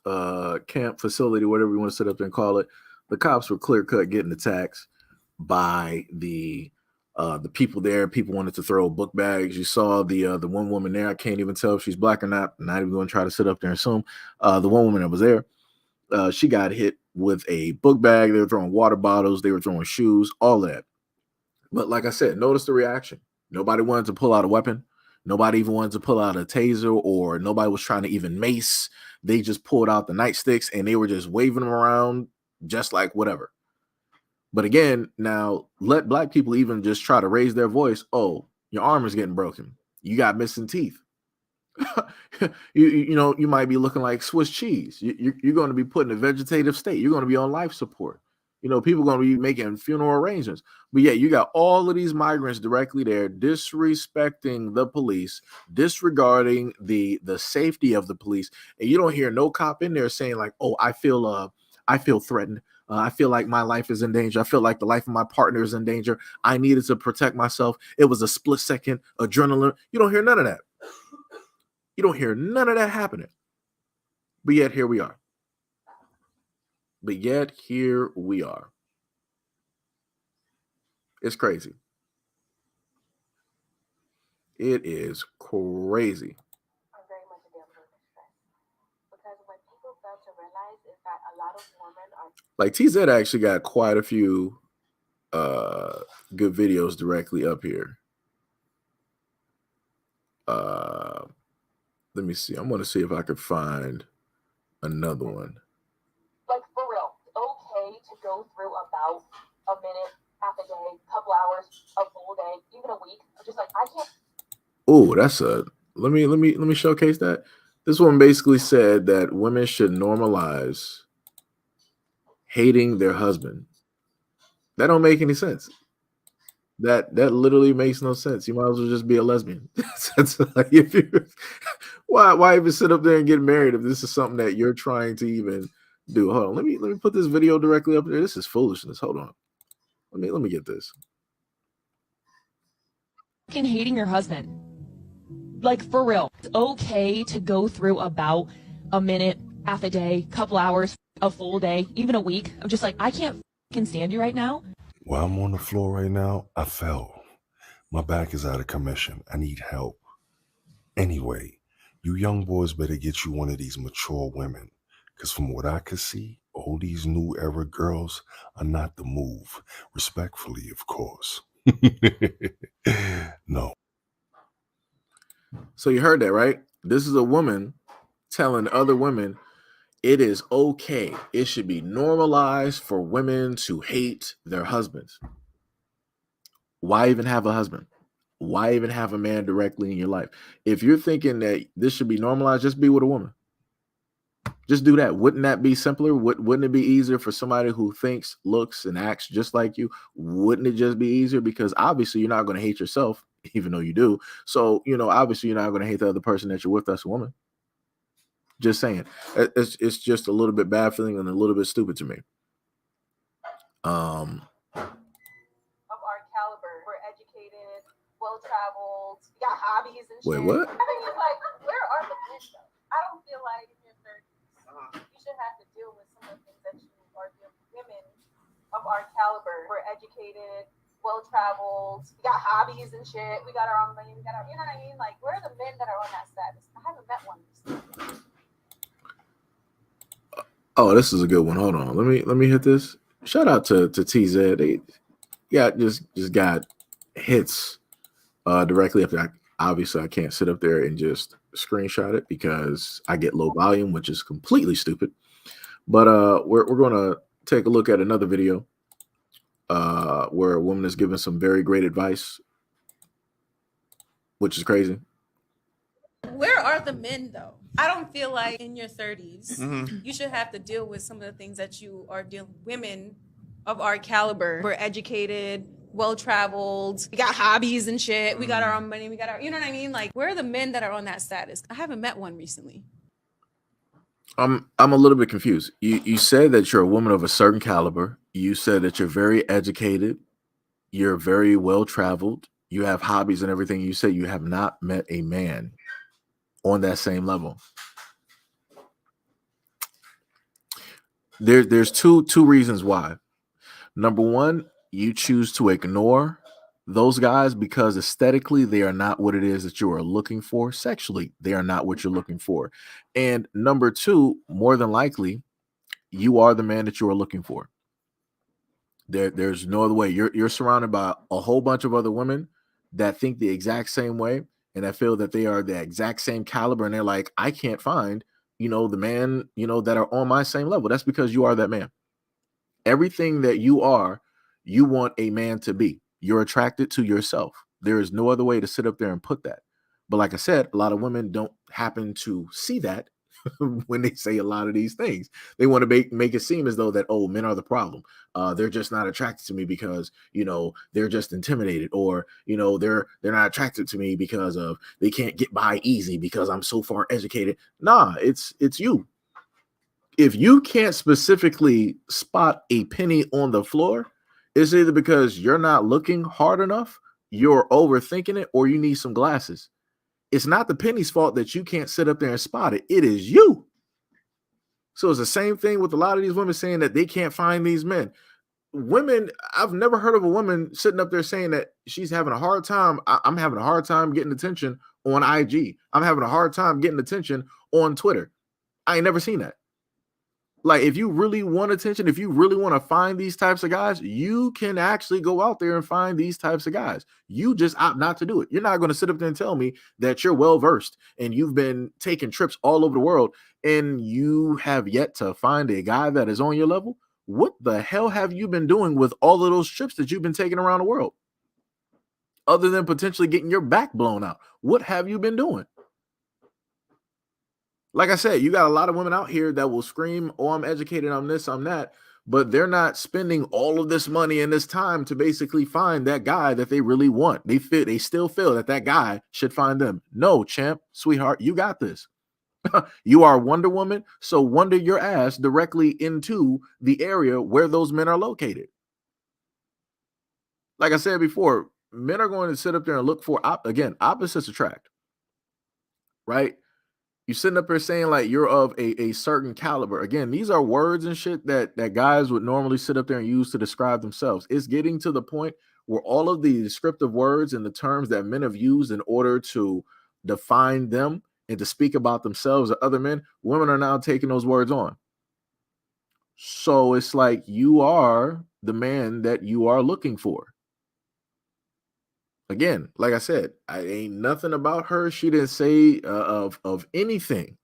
Speaker 1: camp facility, whatever you want to sit up there and call it, the cops were clear cut getting attacked by the people there. People wanted to throw book bags. You saw the one woman there. I can't even tell if she's black or not. Not even going to try to sit up there and assume. The one woman that was there, she got hit with a book bag. They were throwing water bottles. They were throwing shoes. All that. But like I said, notice the reaction. Nobody wanted to pull out a weapon. Nobody even wanted to pull out a taser, or nobody was trying to even mace. They just pulled out the nightsticks and they were just waving them around just like whatever. But again, now let black people even just try to raise their voice. Oh, your arm is getting broken. You got missing teeth. you know, you might be looking like Swiss cheese. You're going to be put in a vegetative state. You're going to be on life support. You know, people are going to be making funeral arrangements. But yeah, you got all of these migrants directly there disrespecting the police, disregarding the safety of the police. And you don't hear no cop in there saying like, oh, I feel threatened. I feel like my life is in danger. I feel like the life of my partner is in danger. I needed to protect myself. It was a split second adrenaline. You don't hear none of that. You don't hear none of that happening. But yet here we are. It's crazy. It is crazy.
Speaker 8: I'm very much dealing with stress. Because what people fail to realize is that a lot of women are
Speaker 1: Like TZ actually got quite a few good videos directly up here. Let me see. I'm going to see if I could find another one.
Speaker 8: like for real, okay to go through about a minute, half a day, couple hours, a full day, even a week. I'm just like, I can't.
Speaker 1: Oh, that's a let me showcase that. This one basically said that women should normalize hating their husband. That don't make any sense. That literally makes no sense. You might as well just be a lesbian. That's like, if you why even sit up there and get married if this is something that you're trying to even do? Hold on, let me put this video directly up there. This is foolishness. Hold on. Let me get this.
Speaker 6: Fucking hating your husband. Like, for real. It's okay to go through about a minute, half a day, couple hours, a full day, even a week. I'm just like, I can't fucking stand you right now.
Speaker 9: While I'm on the floor right now, I fell. My back is out of commission. I need help. Anyway, you young boys better get you one of these mature women. Because from what I could see, all these new era girls are not the move. Respectfully, of course. No.
Speaker 1: So you heard that, right? This is a woman telling other women it is okay. It should be normalized for women to hate their husbands. Why even have a husband? Why even have a man directly in your life? If you're thinking that this should be normalized, just be with a woman. Just do that. Wouldn't that be simpler? Wouldn't it be easier for somebody who thinks, looks, and acts just like you? Wouldn't it just be easier? Because obviously you're not going to hate yourself, even though you do. So, you know, obviously you're not going to hate the other person that you're with. That's a woman. Just saying. It's just a little bit bad feeling and a little bit stupid to me.
Speaker 8: Of our caliber, we're educated, well-traveled, we got hobbies and shit.
Speaker 1: Wait, what?
Speaker 8: I mean, it's like, where are the men though? I don't feel like in your 30s, you should have to deal with some of the things that you are dealing with. Women of our caliber, we're educated, well-traveled, we got hobbies and shit, we got our own money, we got our, you know what I mean? Like, where are the men that are on that status? I haven't met one.
Speaker 1: Oh, this is a good one. Hold on. Let me hit this. Shout out to TZ. They just got hits directly up there. Obviously, I can't sit up there and just screenshot it because I get low volume, which is completely stupid. But we're gonna take a look at another video where a woman is giving some very great advice, which is crazy.
Speaker 10: Where are the men though? I don't feel like in your 30s you should have to deal with some of the things that you are dealing. Women of our caliber, we're educated, well-traveled, we got hobbies and shit, we got our own money, we got our, you know what I mean? Like, where are the men that are on that status? I haven't met one recently.
Speaker 1: I'm a little bit confused. You said that you're a woman of a certain caliber. You said that you're very educated, you're very well-traveled, you have hobbies and everything. You said you have not met a man on that same level. There's two reasons why. Number one, you choose to ignore those guys because aesthetically they are not what it is that you are looking for. Sexually, they are not what you're looking for. And number two, more than likely, you are the man that you are looking for. There's no other way. You're surrounded by a whole bunch of other women that think the exact same way and that feel that they are the exact same caliber, and they're like, I can't find, the man, that are on my same level. That's because you are that man. Everything that you are, you want a man to be. You're attracted to yourself. There is no other way to sit up there and put that. But like I said, a lot of women don't happen to see that when they say a lot of these things. They want to make it seem as though that, oh, men are the problem. They're just not attracted to me because, they're just intimidated, or, they're not attracted to me because of they can't get by easy because I'm so far educated. Nah, it's you. If you can't specifically spot a penny on the floor, it's either because you're not looking hard enough, you're overthinking it, or you need some glasses. It's not the penny's fault that you can't sit up there and spot it. It is you. So it's the same thing with a lot of these women saying that they can't find these men. Women, I've never heard of a woman sitting up there saying that she's having a hard time. I'm having a hard time getting attention on IG. I'm having a hard time getting attention on Twitter. I ain't never seen that. Like, if you really want attention, if you really want to find these types of guys, you can actually go out there and find these types of guys. You just opt not to do it. You're not going to sit up there and tell me that you're well-versed and you've been taking trips all over the world and you have yet to find a guy that is on your level. What the hell have you been doing with all of those trips that you've been taking around the world? Other than potentially getting your back blown out. What have you been doing? Like I said, you got a lot of women out here that will scream, oh, I'm educated, I'm this, I'm that, but they're not spending all of this money and this time to basically find that guy that they really want. They still feel that guy should find them. No, champ, sweetheart, you got this. You are Wonder Woman, so wonder your ass directly into the area where those men are located. Like I said before, men are going to sit up there and look for, opposites attract, right? You sitting up here saying like you're of a certain caliber. Again, these are words and shit that guys would normally sit up there and use to describe themselves. It's getting to the point where all of the descriptive words and the terms that men have used in order to define them and to speak about themselves or other men, women are now taking those words on. So it's like you are the man that you are looking for. Again, like I said, I ain't nothing about her. She didn't say of anything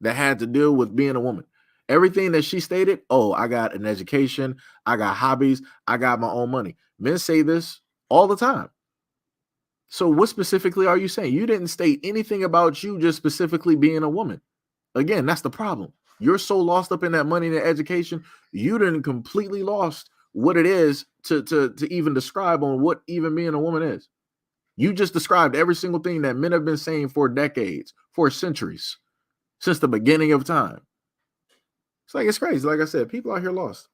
Speaker 1: that had to do with being a woman. Everything that she stated, oh, I got an education, I got hobbies, I got my own money. Men say this all the time. So what specifically are you saying? You didn't state anything about you just specifically being a woman. Again, that's the problem. You're so lost up in that money and that education, you didn't completely lost what it is to even describe on what even being a woman is. You just described every single thing that men have been saying for decades, for centuries, since the beginning of time. It's crazy. Like I said, people out here lost.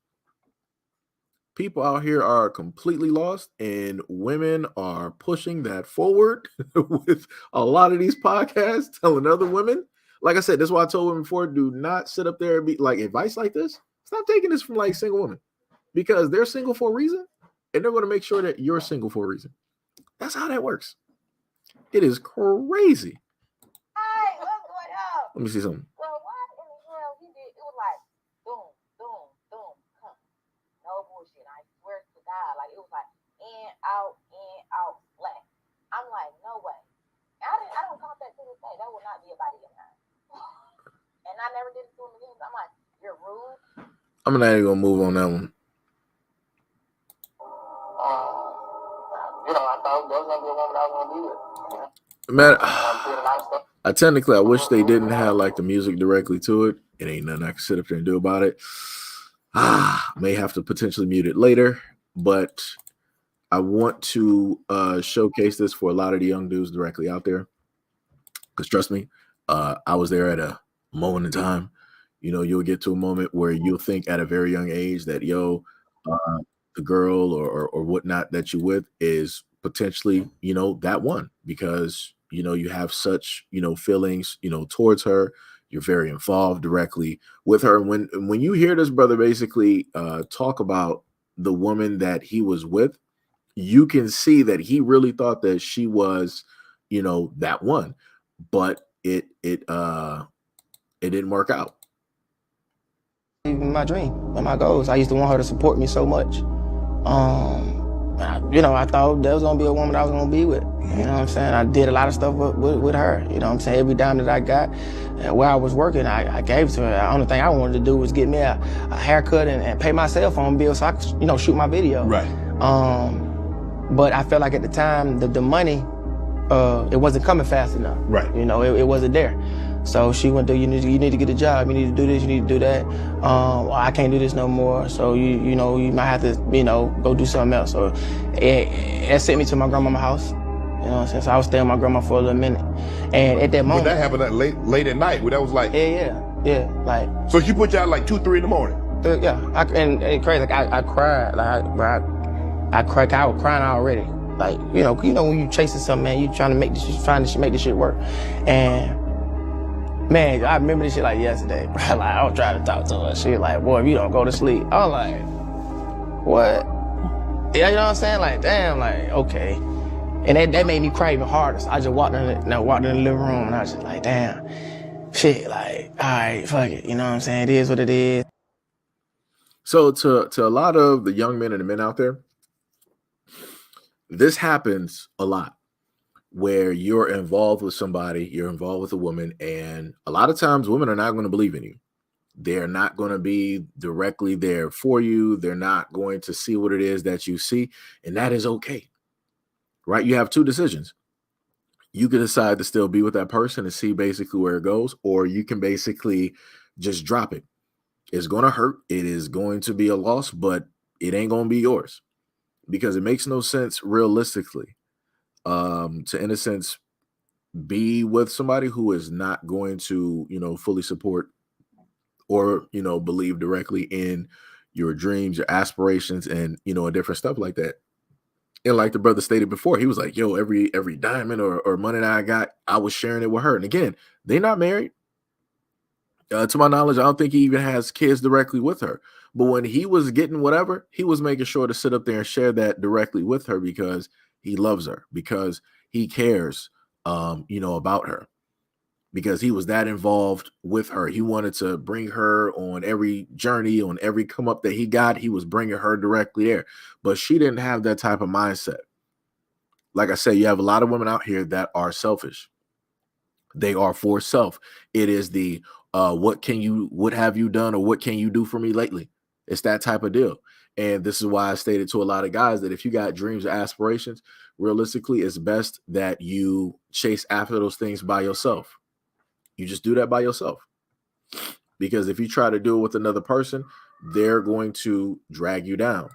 Speaker 1: People out here are completely lost, and women are pushing that forward with a lot of these podcasts, telling other women. Like I said, that's why I told women before, do not sit up there and be like advice like this. Stop taking this from like single women, because they're single for a reason, and they're going to make sure that you're single for a reason. That's how that works. It is crazy.
Speaker 8: Hey, what's going on?
Speaker 1: Let me see something.
Speaker 8: Well, what in the hell he did? It was like, boom. I never did it to him again. I'm like, you're rude.
Speaker 1: I'm not even gonna move on that one.
Speaker 5: I thought there was gonna be a woman I was gonna be with.
Speaker 1: Man,
Speaker 5: Did a lot of stuff.
Speaker 1: I wish they didn't have like the music directly to it. It ain't nothing I can sit up there and do about it. May have to potentially mute it later, but I want to showcase this for a lot of the young dudes directly out there. Because trust me, I was there at a moment in time. You'll get to a moment where you'll think at a very young age that, the girl or whatnot that you with is potentially, that one, because, you have such, feelings, towards her. You're very involved directly with her. When you hear this brother basically talk about the woman that he was with, you can see that he really thought that she was, that one, but it didn't work out.
Speaker 11: My dream and my goals. I used to want her to support me so much. I thought there was gonna be a woman I was gonna be with. You know what I'm saying? I did a lot of stuff with her. You know what I'm saying? Every dime that I got, and where I was working, I gave to her. The only thing I wanted to do was get me a haircut and pay my cell phone bill so I could, shoot my video.
Speaker 12: Right.
Speaker 11: But I felt like at the time the money, it wasn't coming fast enough.
Speaker 12: Right.
Speaker 11: It wasn't there. So she went through, you need to get a job, you need to do this, you need to do that. Well, I can't do this no more, so you might have to, go do something else. So it sent me to my grandma's house. You know what I'm saying? So I was staying with my grandma for a little minute. And at that moment.
Speaker 12: But that happened at late at night, where that was like.
Speaker 11: Yeah, like.
Speaker 12: So she put you out like 2, 3 in the morning?
Speaker 11: Yeah, and crazy, like I cried, like I cried, I was crying already. Like, when you chasing something, man, you trying to make this shit work. And man, I remember this shit like yesterday, bro. Like, I was trying to talk to her. She was like, boy, if you don't go to sleep. I was like, what? Yeah, you know what I'm saying? Like, damn, like, okay. And that made me cry even harder. So I just walked in the living room and I was just like, damn, shit, like, all right, fuck it. You know what I'm saying? It is what it is.
Speaker 1: So to a lot of the young men and the men out there, this happens a lot. Where you're involved with somebody, you're involved with a woman, and a lot of times women are not going to believe in you. They're not going to be directly there for you. They're not going to see what it is that you see, and that is okay, right? You have two decisions. You can decide to still be with that person and see basically where it goes, or you can basically just drop it. It's going to hurt. It is going to be a loss, but it ain't going to be yours because it makes no sense realistically. To in a sense be with somebody who is not going to fully support or believe directly in your dreams, your aspirations, and and different stuff like that. And like the brother stated before, he was like, yo, every diamond or money that I got, I was sharing it with her. And again, they're not married. To my knowledge, I don't think he even has kids directly with her. But when he was getting whatever, he was making sure to sit up there and share that directly with her because he loves her, because he cares, about her, because he was that involved with her. He wanted to bring her on every journey, on every come up that he got. He was bringing her directly there, but she didn't have that type of mindset. Like I said, you have a lot of women out here that are selfish. They are for self. It is the what have you done or what can you do for me lately? It's that type of deal. And this is why I stated to a lot of guys that if you got dreams or aspirations, realistically, it's best that you chase after those things by yourself. You just do that by yourself. Because if you try to do it with another person, they're going to drag you down.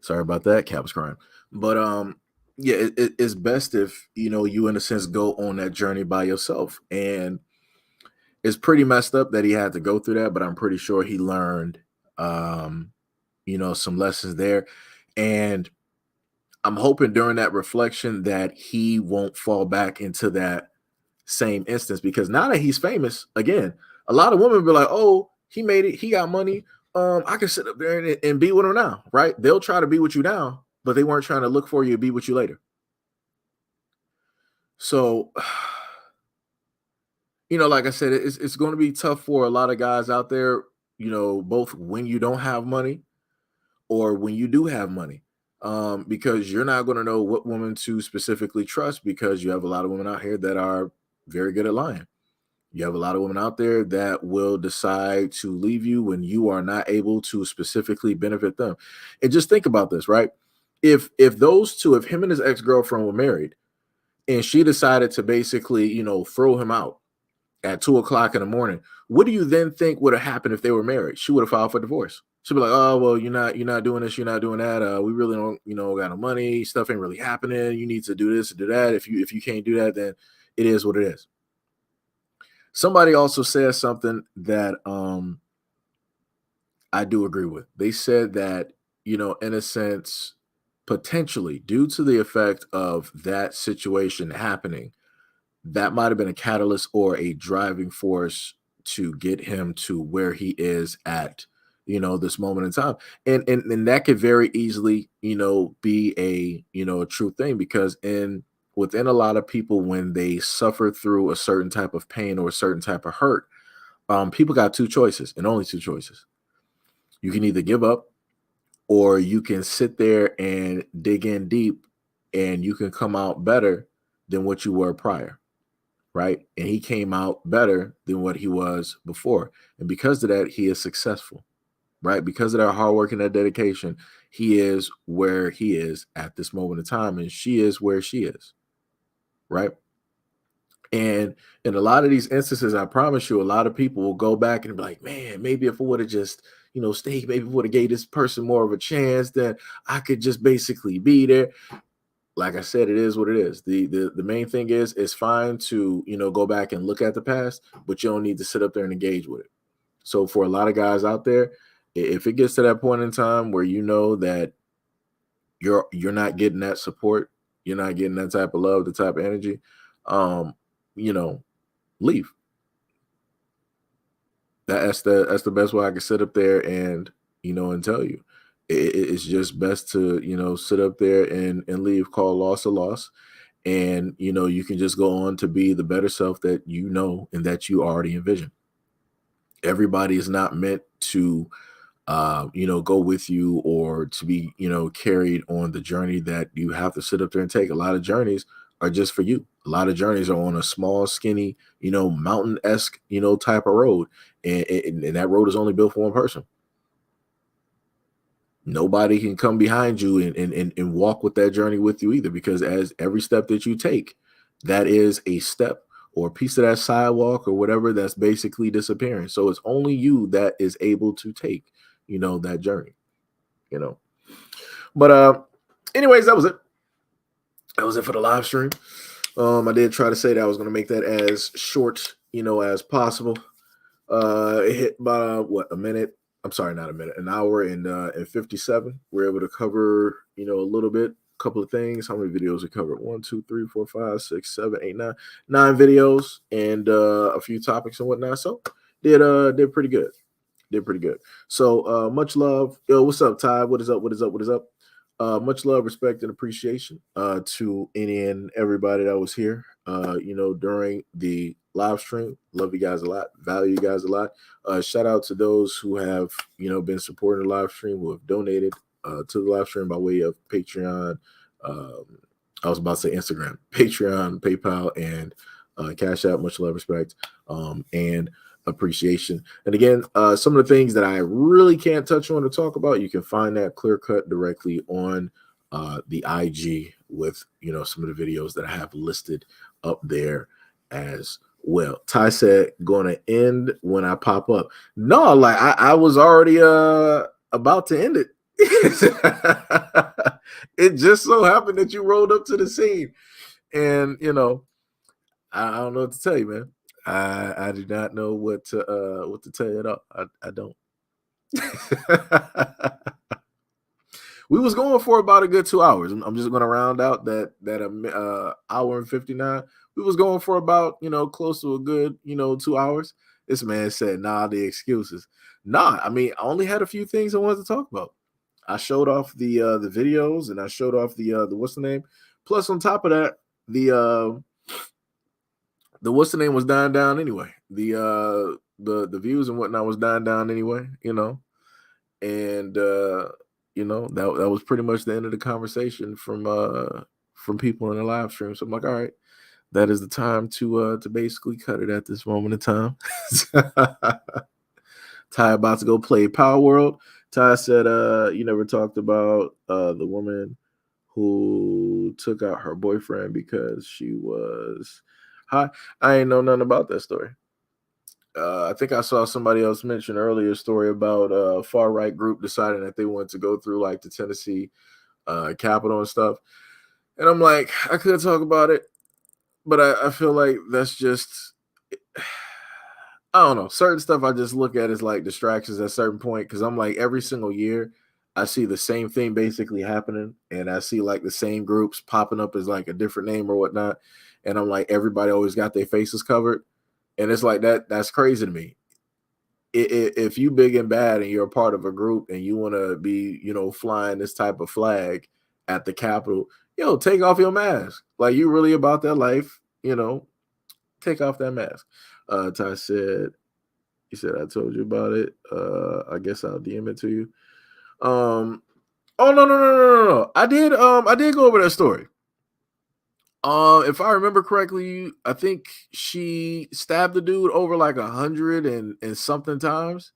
Speaker 1: Sorry about that. Cap was crying. But yeah, it's best if you in a sense go on that journey by yourself. And it's pretty messed up that he had to go through that, but I'm pretty sure he learned some lessons there. And I'm hoping during that reflection that he won't fall back into that same instance, because now that he's famous, again, a lot of women be like, oh, he made it, he got money. I can sit up there and be with them now, right? They'll try to be with you now, but they weren't trying to look for you to be with you later. So, like I said, it's going to be tough for a lot of guys out there, both when you don't have money or when you do have money, because you're not going to know what woman to specifically trust, because you have a lot of women out here that are very good at lying. You have a lot of women out there that will decide to leave you when you are not able to specifically benefit them. And just think about this, right? If him and his ex-girlfriend were married and she decided to basically, throw him out at 2:00 in the morning, what do you then think would have happened if they were married? She would have filed for divorce. She'd be like, oh, well, you're not doing this, you're not doing that. We really don't, got no money. Stuff ain't really happening. You need to do this and do that. If you can't do that, then it is what it is. Somebody also said something that I do agree with. They said that, in a sense, potentially due to the effect of that situation happening, that might have been a catalyst or a driving force to get him to where he is at, this moment in time. And that could very easily, be a true thing, because within a lot of people, when they suffer through a certain type of pain or a certain type of hurt, people got two choices, and only two choices. You can either give up, or you can sit there and dig in deep, and you can come out better than what you were prior, right? And he came out better than what he was before. And because of that, he is successful, right? Because of that hard work and that dedication, he is where he is at this moment in time, and she is where she is, right? And in a lot of these instances, I promise you, a lot of people will go back and be like, man, maybe if I would have just, stayed, maybe would have gave this person more of a chance, then I could just basically be there. Like I said, it is what it is. The main thing is, it's fine to, go back and look at the past, but you don't need to sit up there and engage with it. So for a lot of guys out there, if it gets to that point in time where you know that you're not getting that support, you're not getting that type of love, the type of energy, leave. That's the best way I can sit up there and and tell you. It's just best to sit up there and leave. Call loss a loss, and you can just go on to be the better self that and that you already envision. Everybody is not meant to go with you, or to be carried on the journey that you have to sit up there and take. A lot of journeys are just for you. A lot of journeys are on a small, skinny, mountain-esque, type of road. And that road is only built for one person. Nobody can come behind you and walk with that journey with you either, because as every step that you take, that is a step or a piece of that sidewalk or whatever that's basically disappearing. So it's only you that is able to take, that journey, But anyways, that was it. That was it for the live stream. I did try to say that I was going to make that as short, as possible. It hit about a minute. I'm sorry, not a minute, an hour and 57. We're able to cover, a little bit, a couple of things. How many videos we covered? 1, 2, 3, 4, 5, 6, 7, 8, 9 videos, and a few topics and whatnot. So did pretty good. Did pretty good. So much love. Yo, what's up, Ty? What is up? What is up? What is up? Much love, respect, and appreciation to any and everybody that was here, during the live stream. Love you guys a lot. Value you guys a lot. Shout out to those who have, been supporting the live stream, who have donated to the live stream by way of Patreon. I was about to say Instagram, Patreon, PayPal, and Cash App. Much love, respect, and appreciation. And again, some of the things that I really can't touch on to talk about, you can find that clear cut directly on the IG with some of the videos that I have listed up there as well. Ty said, going to end when I pop up. No, like I was already about to end it. It just so happened that you rolled up to the scene, and I don't know what to tell you, man. I do not know what to tell you at all. I don't. We was going for about a good 2 hours. I'm just going to round out that hour and 59. We was going for about close to a good 2 hours, This man said, nah, the excuses. Nah, I mean, I only had a few things I wanted to talk about. I showed off the videos, and I showed off the what's the name? Plus, on top of that, the what's the name was dying down anyway. The views and whatnot was dying down anyway, you know. And you know, that was pretty much the end of the conversation from people in the live stream. So I'm like, all right, that is the time to basically cut it at this moment in time. Ty about to go play Power World. Ty said, you never talked about the woman who took out her boyfriend because she was high. I ain't know nothing about that story. I think I saw somebody else mention earlier a story about a far right group deciding that they wanted to go through like the Tennessee Capitol and stuff. And I'm like, I could talk about it, but I feel like that's just, I don't know. Certain stuff I just look at as like distractions at a certain point, because I'm like, every single year I see the same thing basically happening, and I see like the same groups popping up as like a different name or whatnot. And I'm like, everybody always got their faces covered. And it's like that's crazy to me. If you big and bad and you're a part of a group and you want to be, you know, flying this type of flag at the Capitol, yo, take off your mask. Like, you really about that life, you know, take off that mask. Ty said, he said, I told you about it. I guess I'll DM it to you. Oh, no. I did go over that story. If I remember correctly, I think she stabbed the dude over like 100 and something times.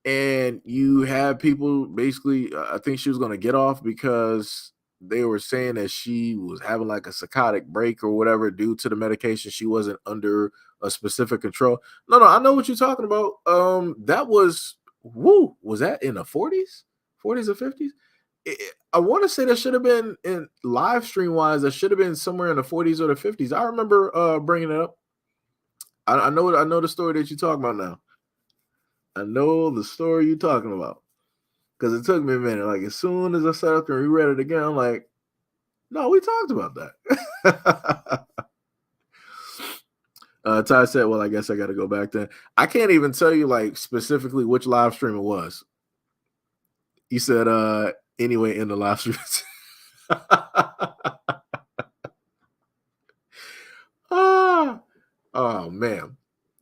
Speaker 1: And you had people basically, I think she was going to get off because they were saying that she was having like a psychotic break or whatever due to the medication. She wasn't under a specific control. No, I know what you're talking about. That was, was that in the 40s or 50s? I want to say that should have been in live stream wise. That should have been somewhere in the 40s or the 50s. I remember bringing it up. I know the story that you're talking about now. I know the story you're talking about, because it took me a minute. Like, as soon as I sat up and reread it again, I'm like, no, we talked about that. Ty said, well, I guess I got to go back then. I can't even tell you like specifically which live stream it was. You said, anyway, in the live stream. Oh man,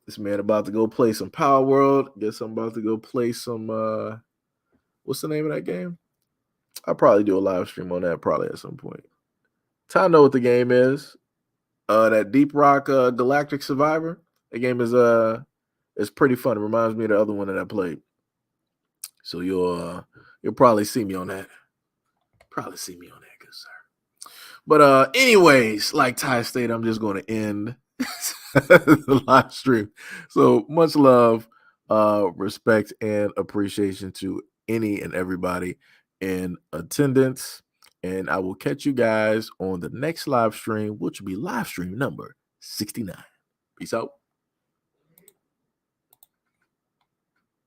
Speaker 1: this man about to go play some Power World. Guess I'm about to go play some what's the name of that game? I'll probably do a live stream on that probably at some point. Ty know what the game is. That Deep Rock Galactic Survivor. The game is it's pretty fun. It reminds me of the other one that I played. So you'll probably see me on that. Good sir. But anyways, like Ty stated, I'm just going to end the live stream. So much love, respect, and appreciation to any and everybody in attendance. And I will catch you guys on the next live stream, which will be live stream number 69. Peace out.